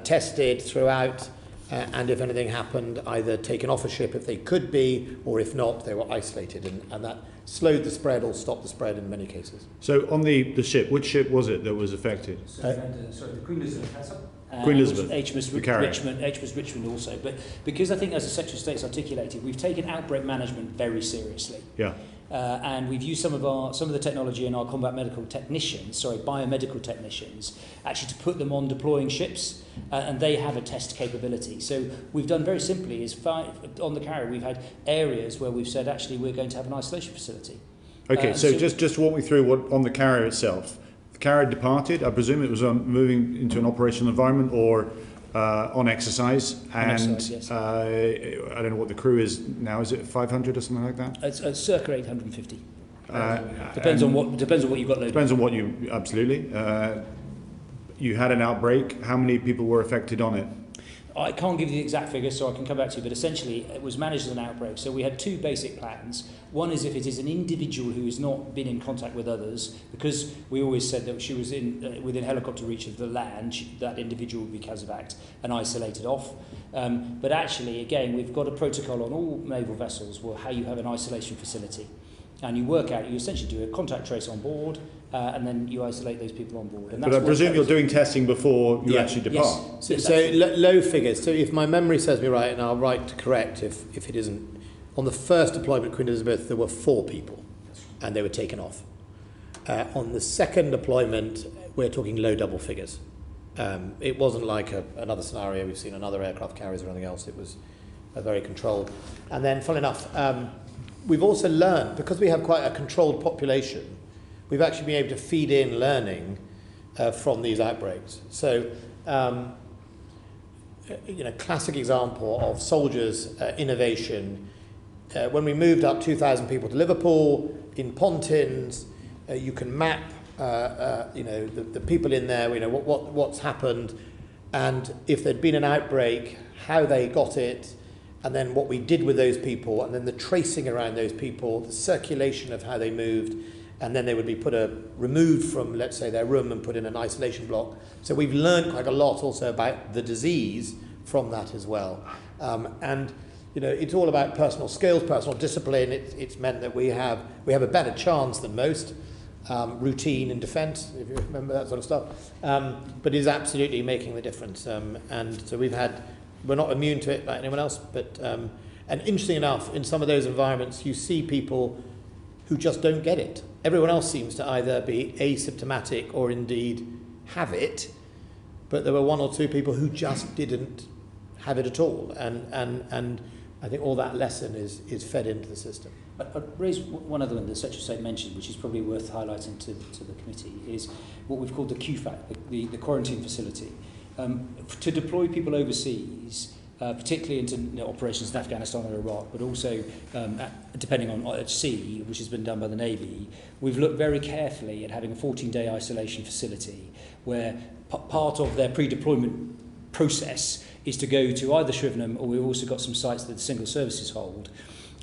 tested throughout, and if anything happened, either taken off a ship if they could be, or if not, they were isolated, and that slowed the spread or stopped the spread in many cases. So on the ship, which ship was it that was affected? The Queen Elizabeth vessel. Queen Elizabeth, HMS Richmond also. But because I think, as the Secretary of State's articulated, we've taken outbreak management very seriously. Yeah. And we've used some of the technology in our biomedical technicians, actually to put them on deploying ships, and they have a test capability. So we've done very simply is on the carrier, we've had areas where we've said actually we're going to have an isolation facility. Okay, so just walk me through what on the carrier itself. The carrier departed. I presume it was moving into an operational environment or on exercise, and yes. I don't know what the crew is now. Is it 500 or something like that? It's circa 850. Depends on what you've got loaded. Depends on what you absolutely. You had an outbreak. How many people were affected on it? I can't give you the exact figures, so I can come back to you, but essentially it was managed as an outbreak. So we had two basic plans. One is if it is an individual who has not been in contact with others, because we always said that she was within helicopter reach of the land, that individual would be CASEVAC'd and isolated off. But actually, again, we've got a protocol on all naval vessels for how you have an isolation facility. And you essentially do a contact trace on board, and then you isolate those people on board. And that's but I presume you're doing testing before you actually depart. Yes. So low figures. So if my memory serves me right, and I'll write to correct if it isn't, on the first deployment, Queen Elizabeth, there were 4 people, and they were taken off. On the second deployment, we're talking low double figures. It wasn't like another scenario we've seen on other aircraft carriers or anything else. It was very controlled. And then, funnily enough, we've also learned, because we have quite a controlled population, we've actually been able to feed in learning from these outbreaks. So, classic example of soldiers' innovation. When we moved up 2,000 people to Liverpool, in Pontins, you can map, the people in there, what's happened, and if there'd been an outbreak, how they got it, and then what we did with those people, and then the tracing around those people, the circulation of how they moved, and then they would be removed from, let's say, their room and put in an isolation block. So we've learned quite a lot also about the disease from that as well. And it's all about personal skills, personal discipline. It's meant that we have a better chance than most. Routine in defence, if you remember that sort of stuff. But it is absolutely making the difference. And so we're not immune to it like anyone else, but and interesting enough, in some of those environments, you see people who just don't get it. Everyone else seems to either be asymptomatic or indeed have it, but there were 1 or 2 people who just didn't have it at all, and I think all that lesson is fed into the system. I'd raise one other one the Secretary of State mentioned, which is probably worth highlighting to the committee, is what we've called the QFAC, the quarantine facility. To deploy people overseas, particularly into operations in Afghanistan or Iraq, but also depending on at sea, which has been done by the Navy, we've looked very carefully at having a 14-day isolation facility where part of their pre-deployment process is to go to either Shrivenham, or we've also got some sites that the single services hold.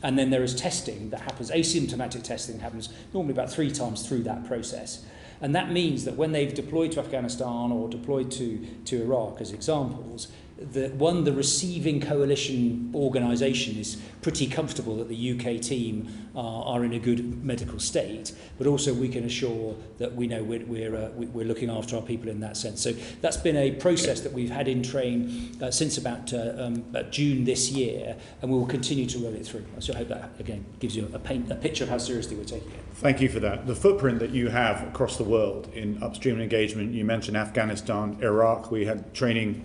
And then there is testing that happens, asymptomatic testing happens normally about 3 times through that process. And that means that when they've deployed to Afghanistan or deployed to Iraq as examples, the receiving coalition organisation is pretty comfortable that the UK team are in a good medical state, but also we can assure that we know we're looking after our people in that sense. So that's been a process that we've had in train since about June this year, and we will continue to roll it through. So I hope that again gives you a picture of how seriously we're taking it. Thank you for that. The footprint that you have across the world in upstream engagement, you mentioned Afghanistan, Iraq, we had training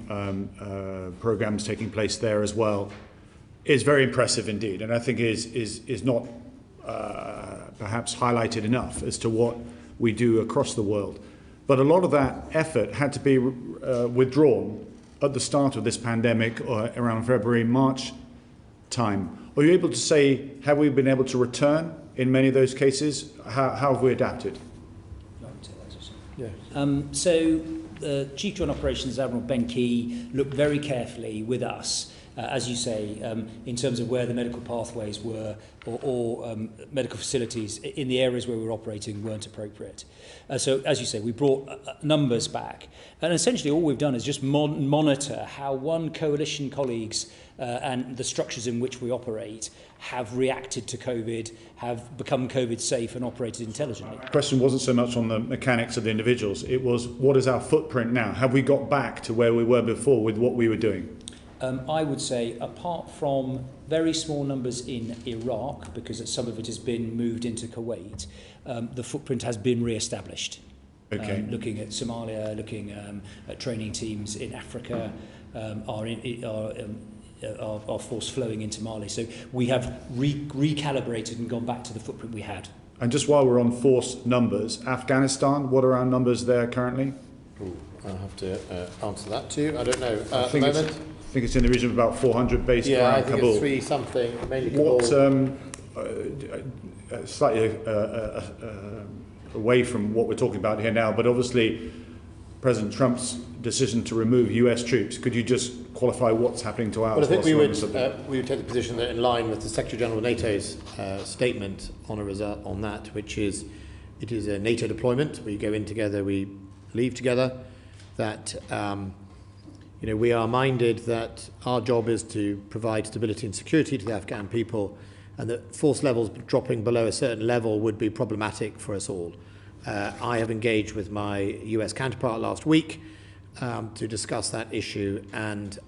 programs taking place there as well, is very impressive indeed, and I think is not perhaps highlighted enough as to what we do across the world. But a lot of that effort had to be withdrawn at the start of this pandemic, or around February, March time. Are you able to say, have we been able to return in many of those cases? How have we adapted? Yeah. So the Chief Joint Operations Admiral Ben Key looked very carefully with us, as you say, in terms of where the medical pathways were or medical facilities in the areas where we were operating weren't appropriate. So, as you say, we brought numbers back. And essentially all we've done is just monitor how coalition colleagues and the structures in which we operate have reacted to COVID, have become COVID safe and operated intelligently. The question wasn't so much on the mechanics of the individuals, it was what is our footprint now? Have we got back to where we were before with what we were doing? I would say, apart from very small numbers in Iraq, because some of it has been moved into Kuwait, the footprint has been re-established. Okay. Looking at Somalia, looking at training teams in Africa, our force flowing into Mali. So we have recalibrated and gone back to the footprint we had. And just while we're on force numbers, Afghanistan, what are our numbers there currently? I'll have to answer that too. I don't know. I think it's in the region of about 400 based around Kabul. Yeah, I think it's 3 something, mainly Kabul. What, slightly away from what we're talking about here now, but obviously President Trump's decision to remove US troops, could you just qualify what's happening to ours? Well, I think we would take the position that in line with the Secretary General of NATO's statement on that, which is it is a NATO deployment. We go in together, we leave together. That we are minded that our job is to provide stability and security to the Afghan people, and that force levels dropping below a certain level would be problematic for us all. I have engaged with my US counterpart last week to discuss that issue, and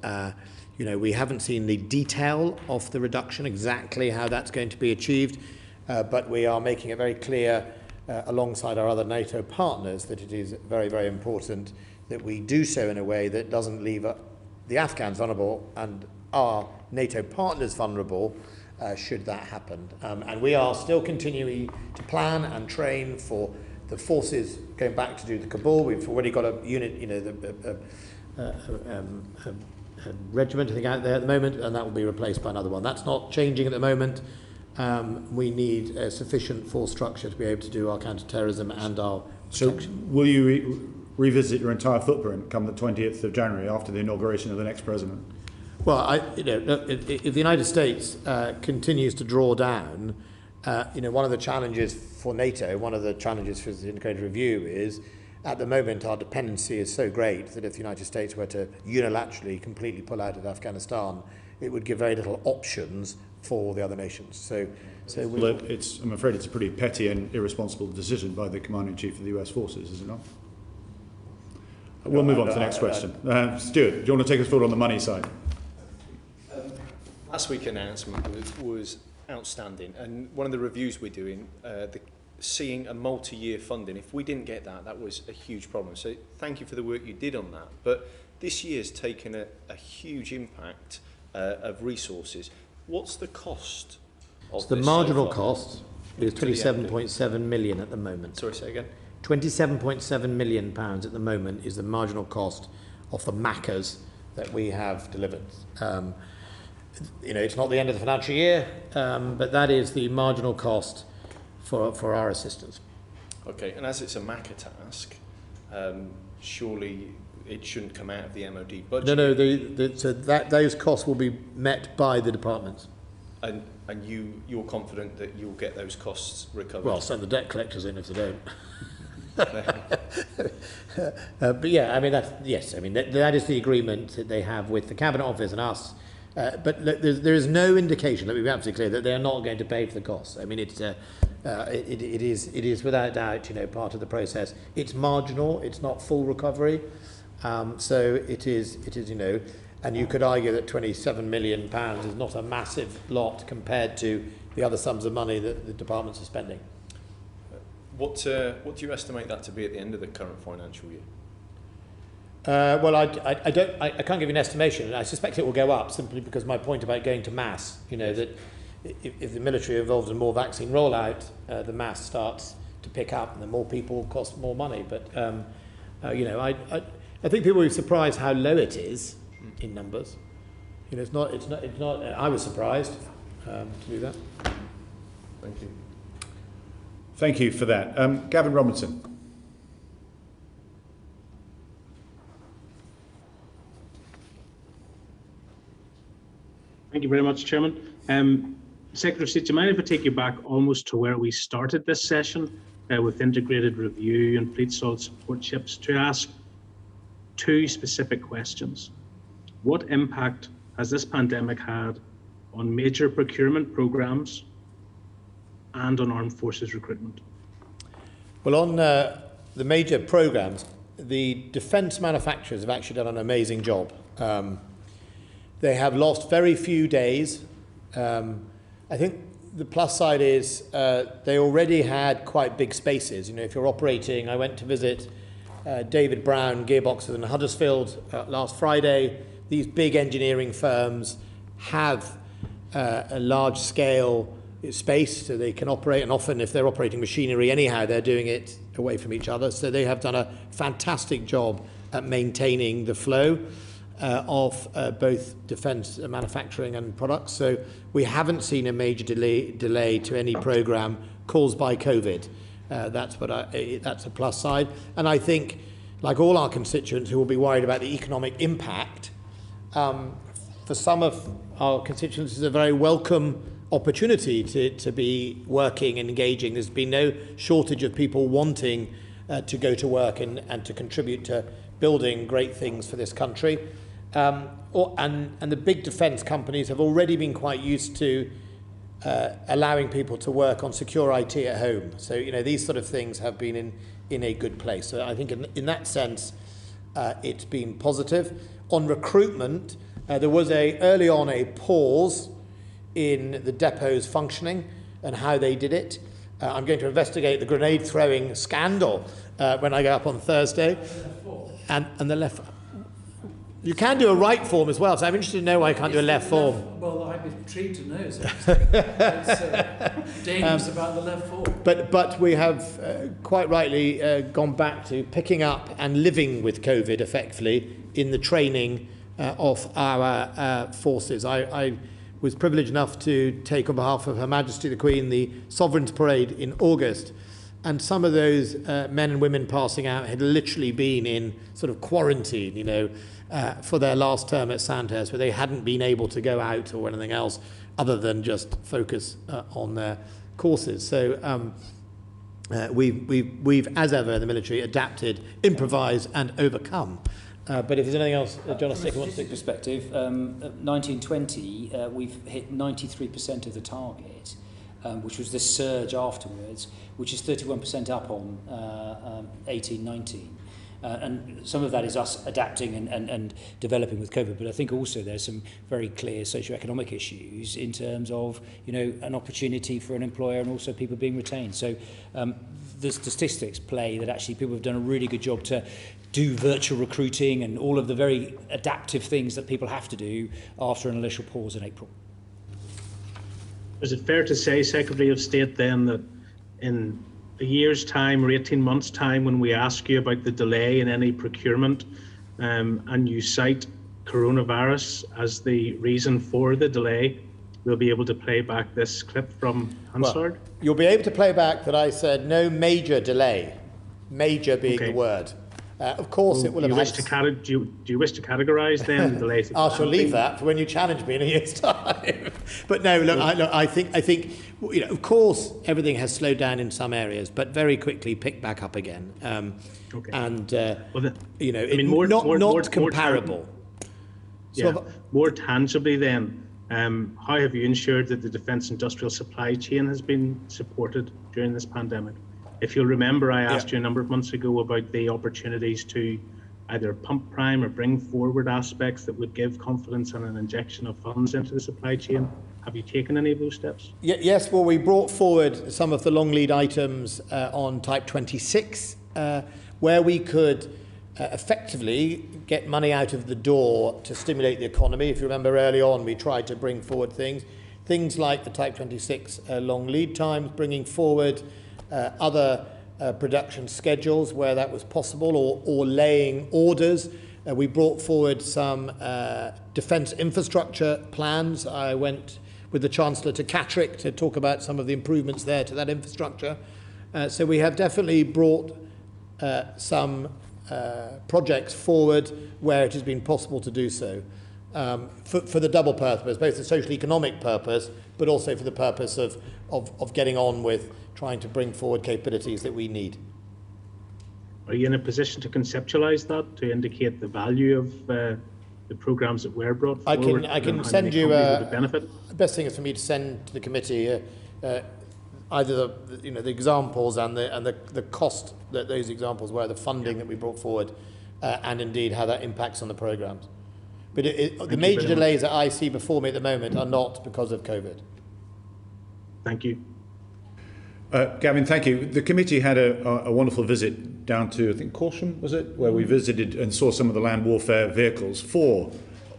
we haven't seen the detail of the reduction, exactly how that's going to be achieved, but we are making it very clear alongside our other NATO partners that it is very, very important that we do so in a way that doesn't leave the Afghans vulnerable and our NATO partners vulnerable should that happen. And we are still continuing to plan and train for the forces going back to do the Kabul. We've already got a unit, a regiment, I think, out there at the moment, and that will be replaced by another one. That's not changing at the moment. We need a sufficient force structure to be able to do our counter-terrorism and our protection. So will you revisit your entire footprint come the 20th of January after the inauguration of the next president? Well, if the United States continues to draw down, one of the challenges for NATO, one of the challenges for the integrated review is, at the moment, our dependency is so great that if the United States were to unilaterally completely pull out of Afghanistan, it would give very little options for the other nations. So I'm afraid it's a pretty petty and irresponsible decision by the Commander-in-Chief of the US forces, is it not? We'll move on to the next question. Stuart, do you want to take us forward on the money side? Last week's announcement was outstanding, and one of the reviews we're doing, seeing a multi-year funding, if we didn't get that, that was a huge problem. So thank you for the work you did on that. But this year's taken a huge impact of resources. What's the cost of the marginal cost is 27.7 million at the moment. Sorry, say again? 27.7 million pounds at the moment is the marginal cost of the MACAs that we have delivered. It's not the end of the financial year, but that is the marginal cost for our assistance. Okay, and as it's a MACA task, surely it shouldn't come out of the MOD budget. No, so those costs will be met by the departments. And you're confident that you'll get those costs recovered? Well, send the debt collectors in if they don't. But yeah, I mean, that is the agreement that they have with the Cabinet Office and us. But look, there is no indication, let me be absolutely clear, that they are not going to pay for the costs. I mean, it is without doubt, part of the process. It's marginal, it's not full recovery. So it is, and you could argue that £27 million is not a massive lot compared to the other sums of money that the departments are spending. What do you estimate that to be at the end of the current financial year? Well, I can't give you an estimation. I suspect it will go up simply because my point about going to mass, that if the military are involved in more vaccine rollout, the mass starts to pick up, and the more people cost more money. But I think people will be surprised how low it is in numbers. It's not. I was surprised to do that. Thank you. Thank you for that. Gavin Robinson. Thank you very much, Chairman. Secretary of State, do you mind if I take you back almost to where we started this session with integrated review and fleet solid support ships to ask two specific questions. What impact has this pandemic had on major procurement programs and on armed forces recruitment? Well, on the major programs, the defence manufacturers have actually done an amazing job. They have lost very few days. I think the plus side is they already had quite big spaces. If you're operating, I went to visit David Brown Gearboxes in Huddersfield last Friday. These big engineering firms have a large scale space so they can operate, and often if they're operating machinery anyhow, they're doing it away from each other. So they have done a fantastic job at maintaining the flow of both defence manufacturing and products. So we haven't seen a major delay to any programme caused by COVID. That's a plus side. And I think, like all our constituents who will be worried about the economic impact, for some of our constituents it's a very welcome opportunity to be working and engaging. There's been no shortage of people wanting to go to work and to contribute to building great things for this country. And the big defence companies have already been quite used to allowing people to work on secure IT at home. So, these sort of things have been in a good place. So I think in that sense, it's been positive. On recruitment, there was early on a pause in the depot's functioning and how they did it. I'm going to investigate the grenade throwing scandal when I go up on Thursday. And the left... You can do a right form as well, so I'm interested to know why I can't do a left form. Well, I'd be intrigued to know. It's dangerous about the left form. But we have quite rightly gone back to picking up and living with COVID effectively in the training of our forces. I was privileged enough to take on behalf of Her Majesty the Queen the Sovereign's Parade in August. And some of those men and women passing out had literally been in sort of quarantine, for their last term at Sandhurst, where they hadn't been able to go out or anything else other than just focus on their courses. So we've, as ever in the military, adapted, improvised and overcome. But if there's anything else, John, from a statistics perspective, 1920, we've hit 93% of the target, which was this surge afterwards, which is 31% up on 1819. And some of that is us adapting and developing with COVID, but I think also there's some very clear socioeconomic issues in terms of, an opportunity for an employer and also people being retained. So the statistics play that actually people have done a really good job to do virtual recruiting and all of the very adaptive things that people have to do after an initial pause in April. Is it fair to say, Secretary of State, then, that in a year's time or 18 months' time, when we ask you about the delay in any procurement and you cite coronavirus as the reason for the delay, we'll be able to play back this clip from Hansard? Well, you'll be able to play back that I said no major delay, major being the word. Of course, it will have had... Do you wish to categorise then the latest? I shall leave that for when you challenge me in a year's time. But no, look, I think of course everything has slowed down in some areas, but very quickly picked back up again. Okay. And more comparable. More tangibly then, how have you ensured that the defence industrial supply chain has been supported during this pandemic? If you'll remember, I asked you a number of months ago about the opportunities to either pump prime or bring forward aspects that would give confidence and an injection of funds into the supply chain. Have you taken any of those steps? Yes, well, we brought forward some of the long lead items on Type 26, where we could effectively get money out of the door to stimulate the economy. If you remember early on, we tried to bring forward things like the Type 26 long lead times, bringing forward other production schedules where that was possible, or laying orders. We brought forward some defence infrastructure plans. I went with the Chancellor to Catterick to talk about some of the improvements there to that infrastructure. So we have definitely brought some projects forward where it has been possible to do so, for the double purpose, both the social economic purpose, but also for the purpose of getting on with trying to bring forward capabilities that we need. Are you in a position to conceptualise that, to indicate the value of the programmes that were brought forward? I can send you the best thing is for me to send to the committee either the examples and the cost that those examples were, the funding that we brought forward, and indeed how that impacts on the programmes. But the major delays that I see before me at the moment are not because of COVID. Thank you. Gavin, thank you. The committee had a wonderful visit down to, I think, Corsham, was it? Where we visited and saw some of the land warfare vehicles. 4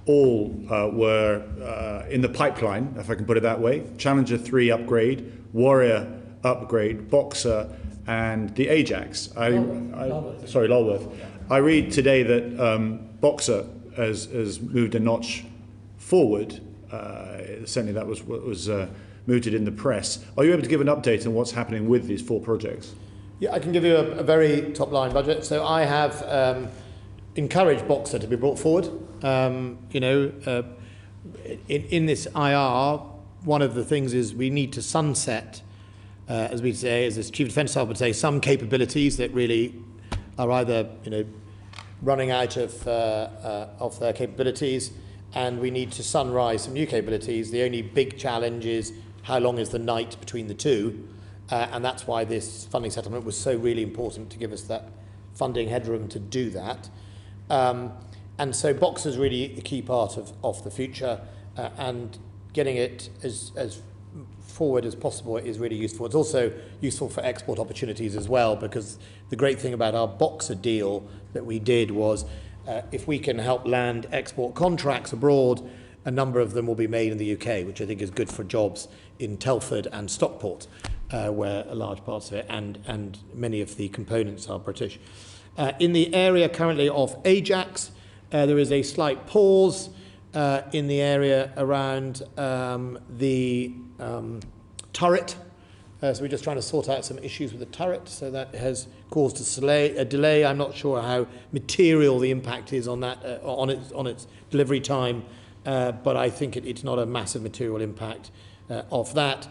all were in the pipeline, if I can put it that way. Challenger 3 upgrade, Warrior upgrade, Boxer, and the Ajax. Lulworth. I read today that Boxer has moved a notch forward. Certainly that was mooted in the press. Are you able to give an update on what's happening with these 4 projects? Yeah, I can give you a very top-line budget. So I have encouraged Boxer to be brought forward. In this IR, one of the things is we need to sunset, as we say, as the Chief Defence Staff would say, some capabilities that really are either running out of their capabilities, and we need to sunrise some new capabilities. The only big challenge is how long is the night between the two, and that's why this funding settlement was so really important, to give us that funding headroom to do that. And so Boxer is really a key part of the future, and getting it as forward as possible is really useful. It's also useful for export opportunities as well, because the great thing about our Boxer deal that we did was if we can help land export contracts abroad, a number of them will be made in the UK, which I think is good for jobs in Telford and Stockport, where a large part of it and many of the components are British. In the area currently of Ajax, there is a slight pause in the area around the turret. So we're just trying to sort out some issues with the turret, so that has caused a delay. I'm not sure how material the impact is on that on its delivery time, but I think it's not a massive material impact of that.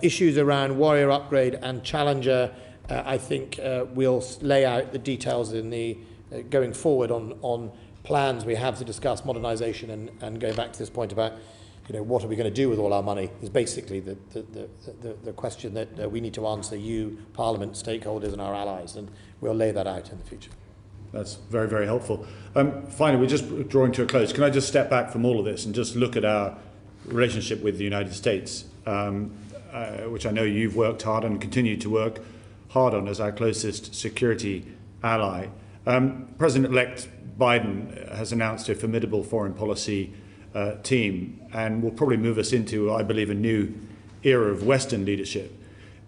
Issues around Warrior upgrade and Challenger, I think we'll lay out the details in the going forward on plans we have to discuss modernisation, and going back to this point about what are we going to do with all our money is basically the question that we need to answer, you, Parliament, stakeholders and our allies, and we'll lay that out in the future. That's very, very helpful. Finally, we're just drawing to a close. Can I just step back from all of this and just look at our relationship with the United States, which I know you've worked hard and continue to work hard on as our closest security ally. President-elect Biden has announced a formidable foreign policy team, and will probably move us into, I believe, a new era of Western leadership.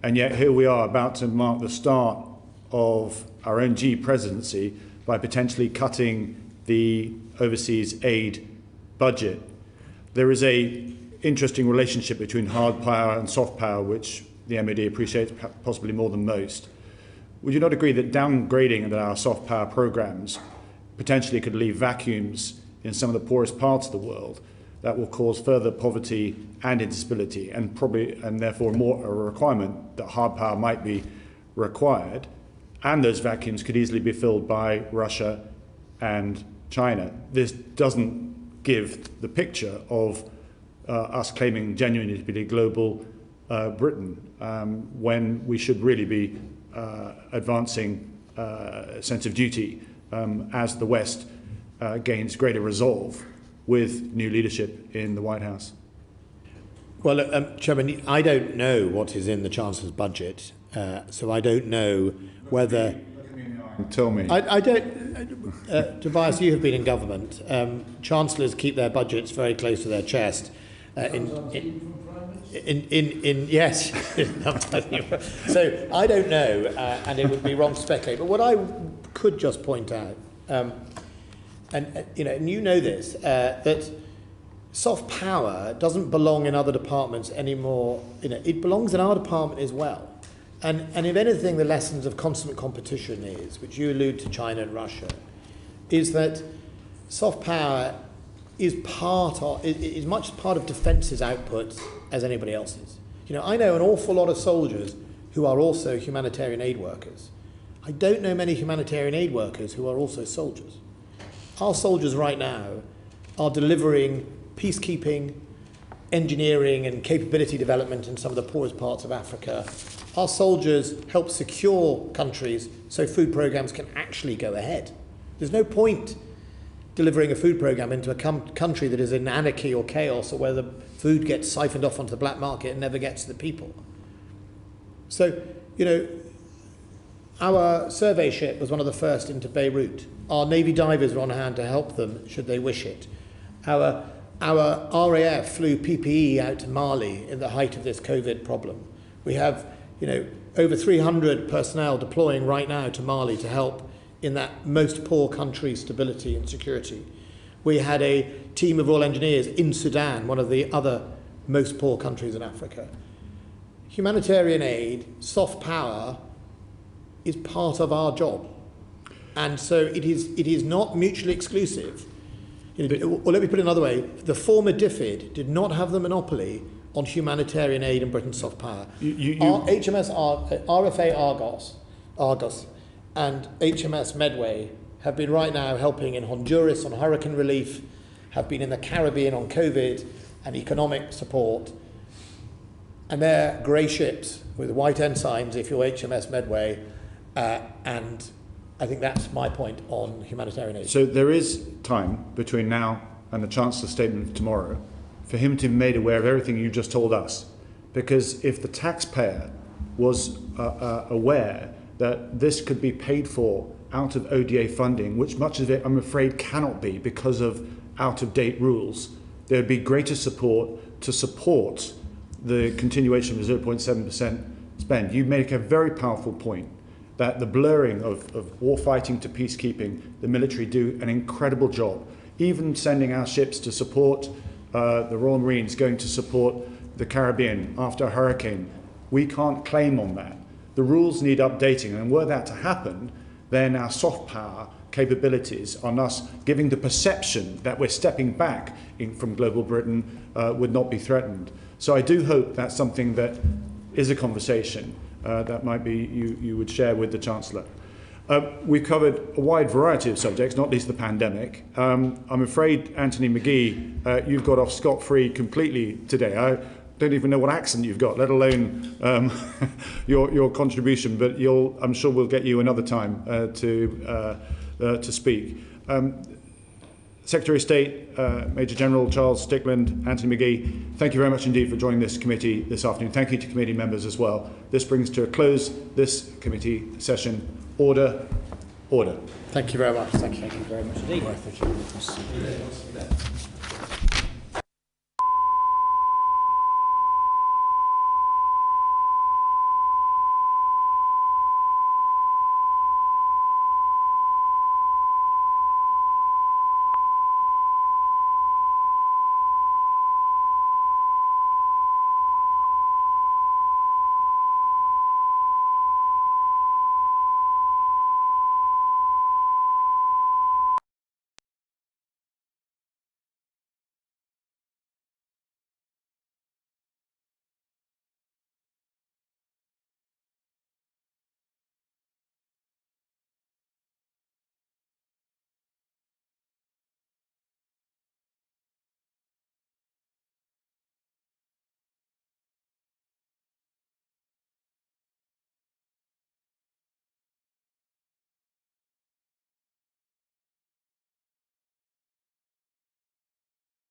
And yet here we are about to mark the start of our own G presidency by potentially cutting the overseas aid budget. There is a interesting relationship between hard power and soft power, which the MOD appreciates possibly more than most. would you not agree that downgrading our soft power programs potentially could leave vacuums in some of the poorest parts of the world that will cause further poverty and instability, and therefore more a requirement that hard power might be required, and those vacuums could easily be filled by Russia and China? This doesn't give the picture of us claiming genuinely to be a global Britain when we should really be advancing a sense of duty as the West gains greater resolve with new leadership in the White House. Well, Chairman, I don't know what is in the Chancellor's budget, so I don't know whether... Tell me. I don't... Tobias, you have been in government. Chancellors keep their budgets very close to their chest. Yes. So I don't know, and it would be wrong to speculate. But what I could just point out, and you know this, that soft power doesn't belong in other departments anymore. It belongs in our department as well. And if anything, the lessons of constant competition is, which you allude to China and Russia, is that soft power is much part of defence's output as anybody else's. I know an awful lot of soldiers who are also humanitarian aid workers. I don't know many humanitarian aid workers who are also soldiers. Our soldiers right now are delivering peacekeeping, engineering and capability development in some of the poorest parts of Africa. Our soldiers help secure countries so food programs can actually go ahead. There's no point delivering a food program into a country that is in anarchy or chaos, or where the food gets siphoned off onto the black market and never gets to the people. So, our survey ship was one of the first into Beirut. Our Navy divers were on hand to help them should they wish it. Our RAF flew PPE out to Mali in the height of this COVID problem. We have, over 300 personnel deploying right now to Mali to help in that most poor country's stability and security. We had a team of Royal Engineers in Sudan, one of the other most poor countries in Africa. Humanitarian aid, soft power, is part of our job. And so it is not mutually exclusive. Or let me put it another way, the former DFID did not have the monopoly on humanitarian aid and Britain's soft power. HMS RFA Argos and HMS Medway have been right now helping in Honduras on hurricane relief, have been in the Caribbean on COVID and economic support. And they're grey ships with white ensigns if you're HMS Medway. And I think that's my point on humanitarian aid. So there is time between now and the Chancellor's statement tomorrow for him to be made aware of everything you just told us. Because if the taxpayer was aware that this could be paid for out of ODA funding, which much of it, I'm afraid, cannot be because of out-of-date rules, there would be greater support to support the continuation of 0.7% spend. You make a very powerful point that the blurring of war fighting to peacekeeping, the military do an incredible job. Even sending our ships to support the Royal Marines going to support the Caribbean after a hurricane, we can't claim on that. The rules need updating, and were that to happen, then our soft power capabilities on us giving the perception that we're stepping back from global Britain would not be threatened. So I do hope that's something that is a conversation that might be you would share with the Chancellor. We've covered a wide variety of subjects, not least the pandemic. I'm afraid, Anthony McGee, you've got off scot-free completely today. I don't even know what accent you've got, let alone your contribution, but I'm sure we'll get you another time to speak. Secretary of State, Major General Charles Stickland, Anthony McGee, thank you very much indeed for joining this committee this afternoon. Thank you to committee members as well. This brings to a close this committee session. Order. Order. Thank you very much. Thank you very much indeed.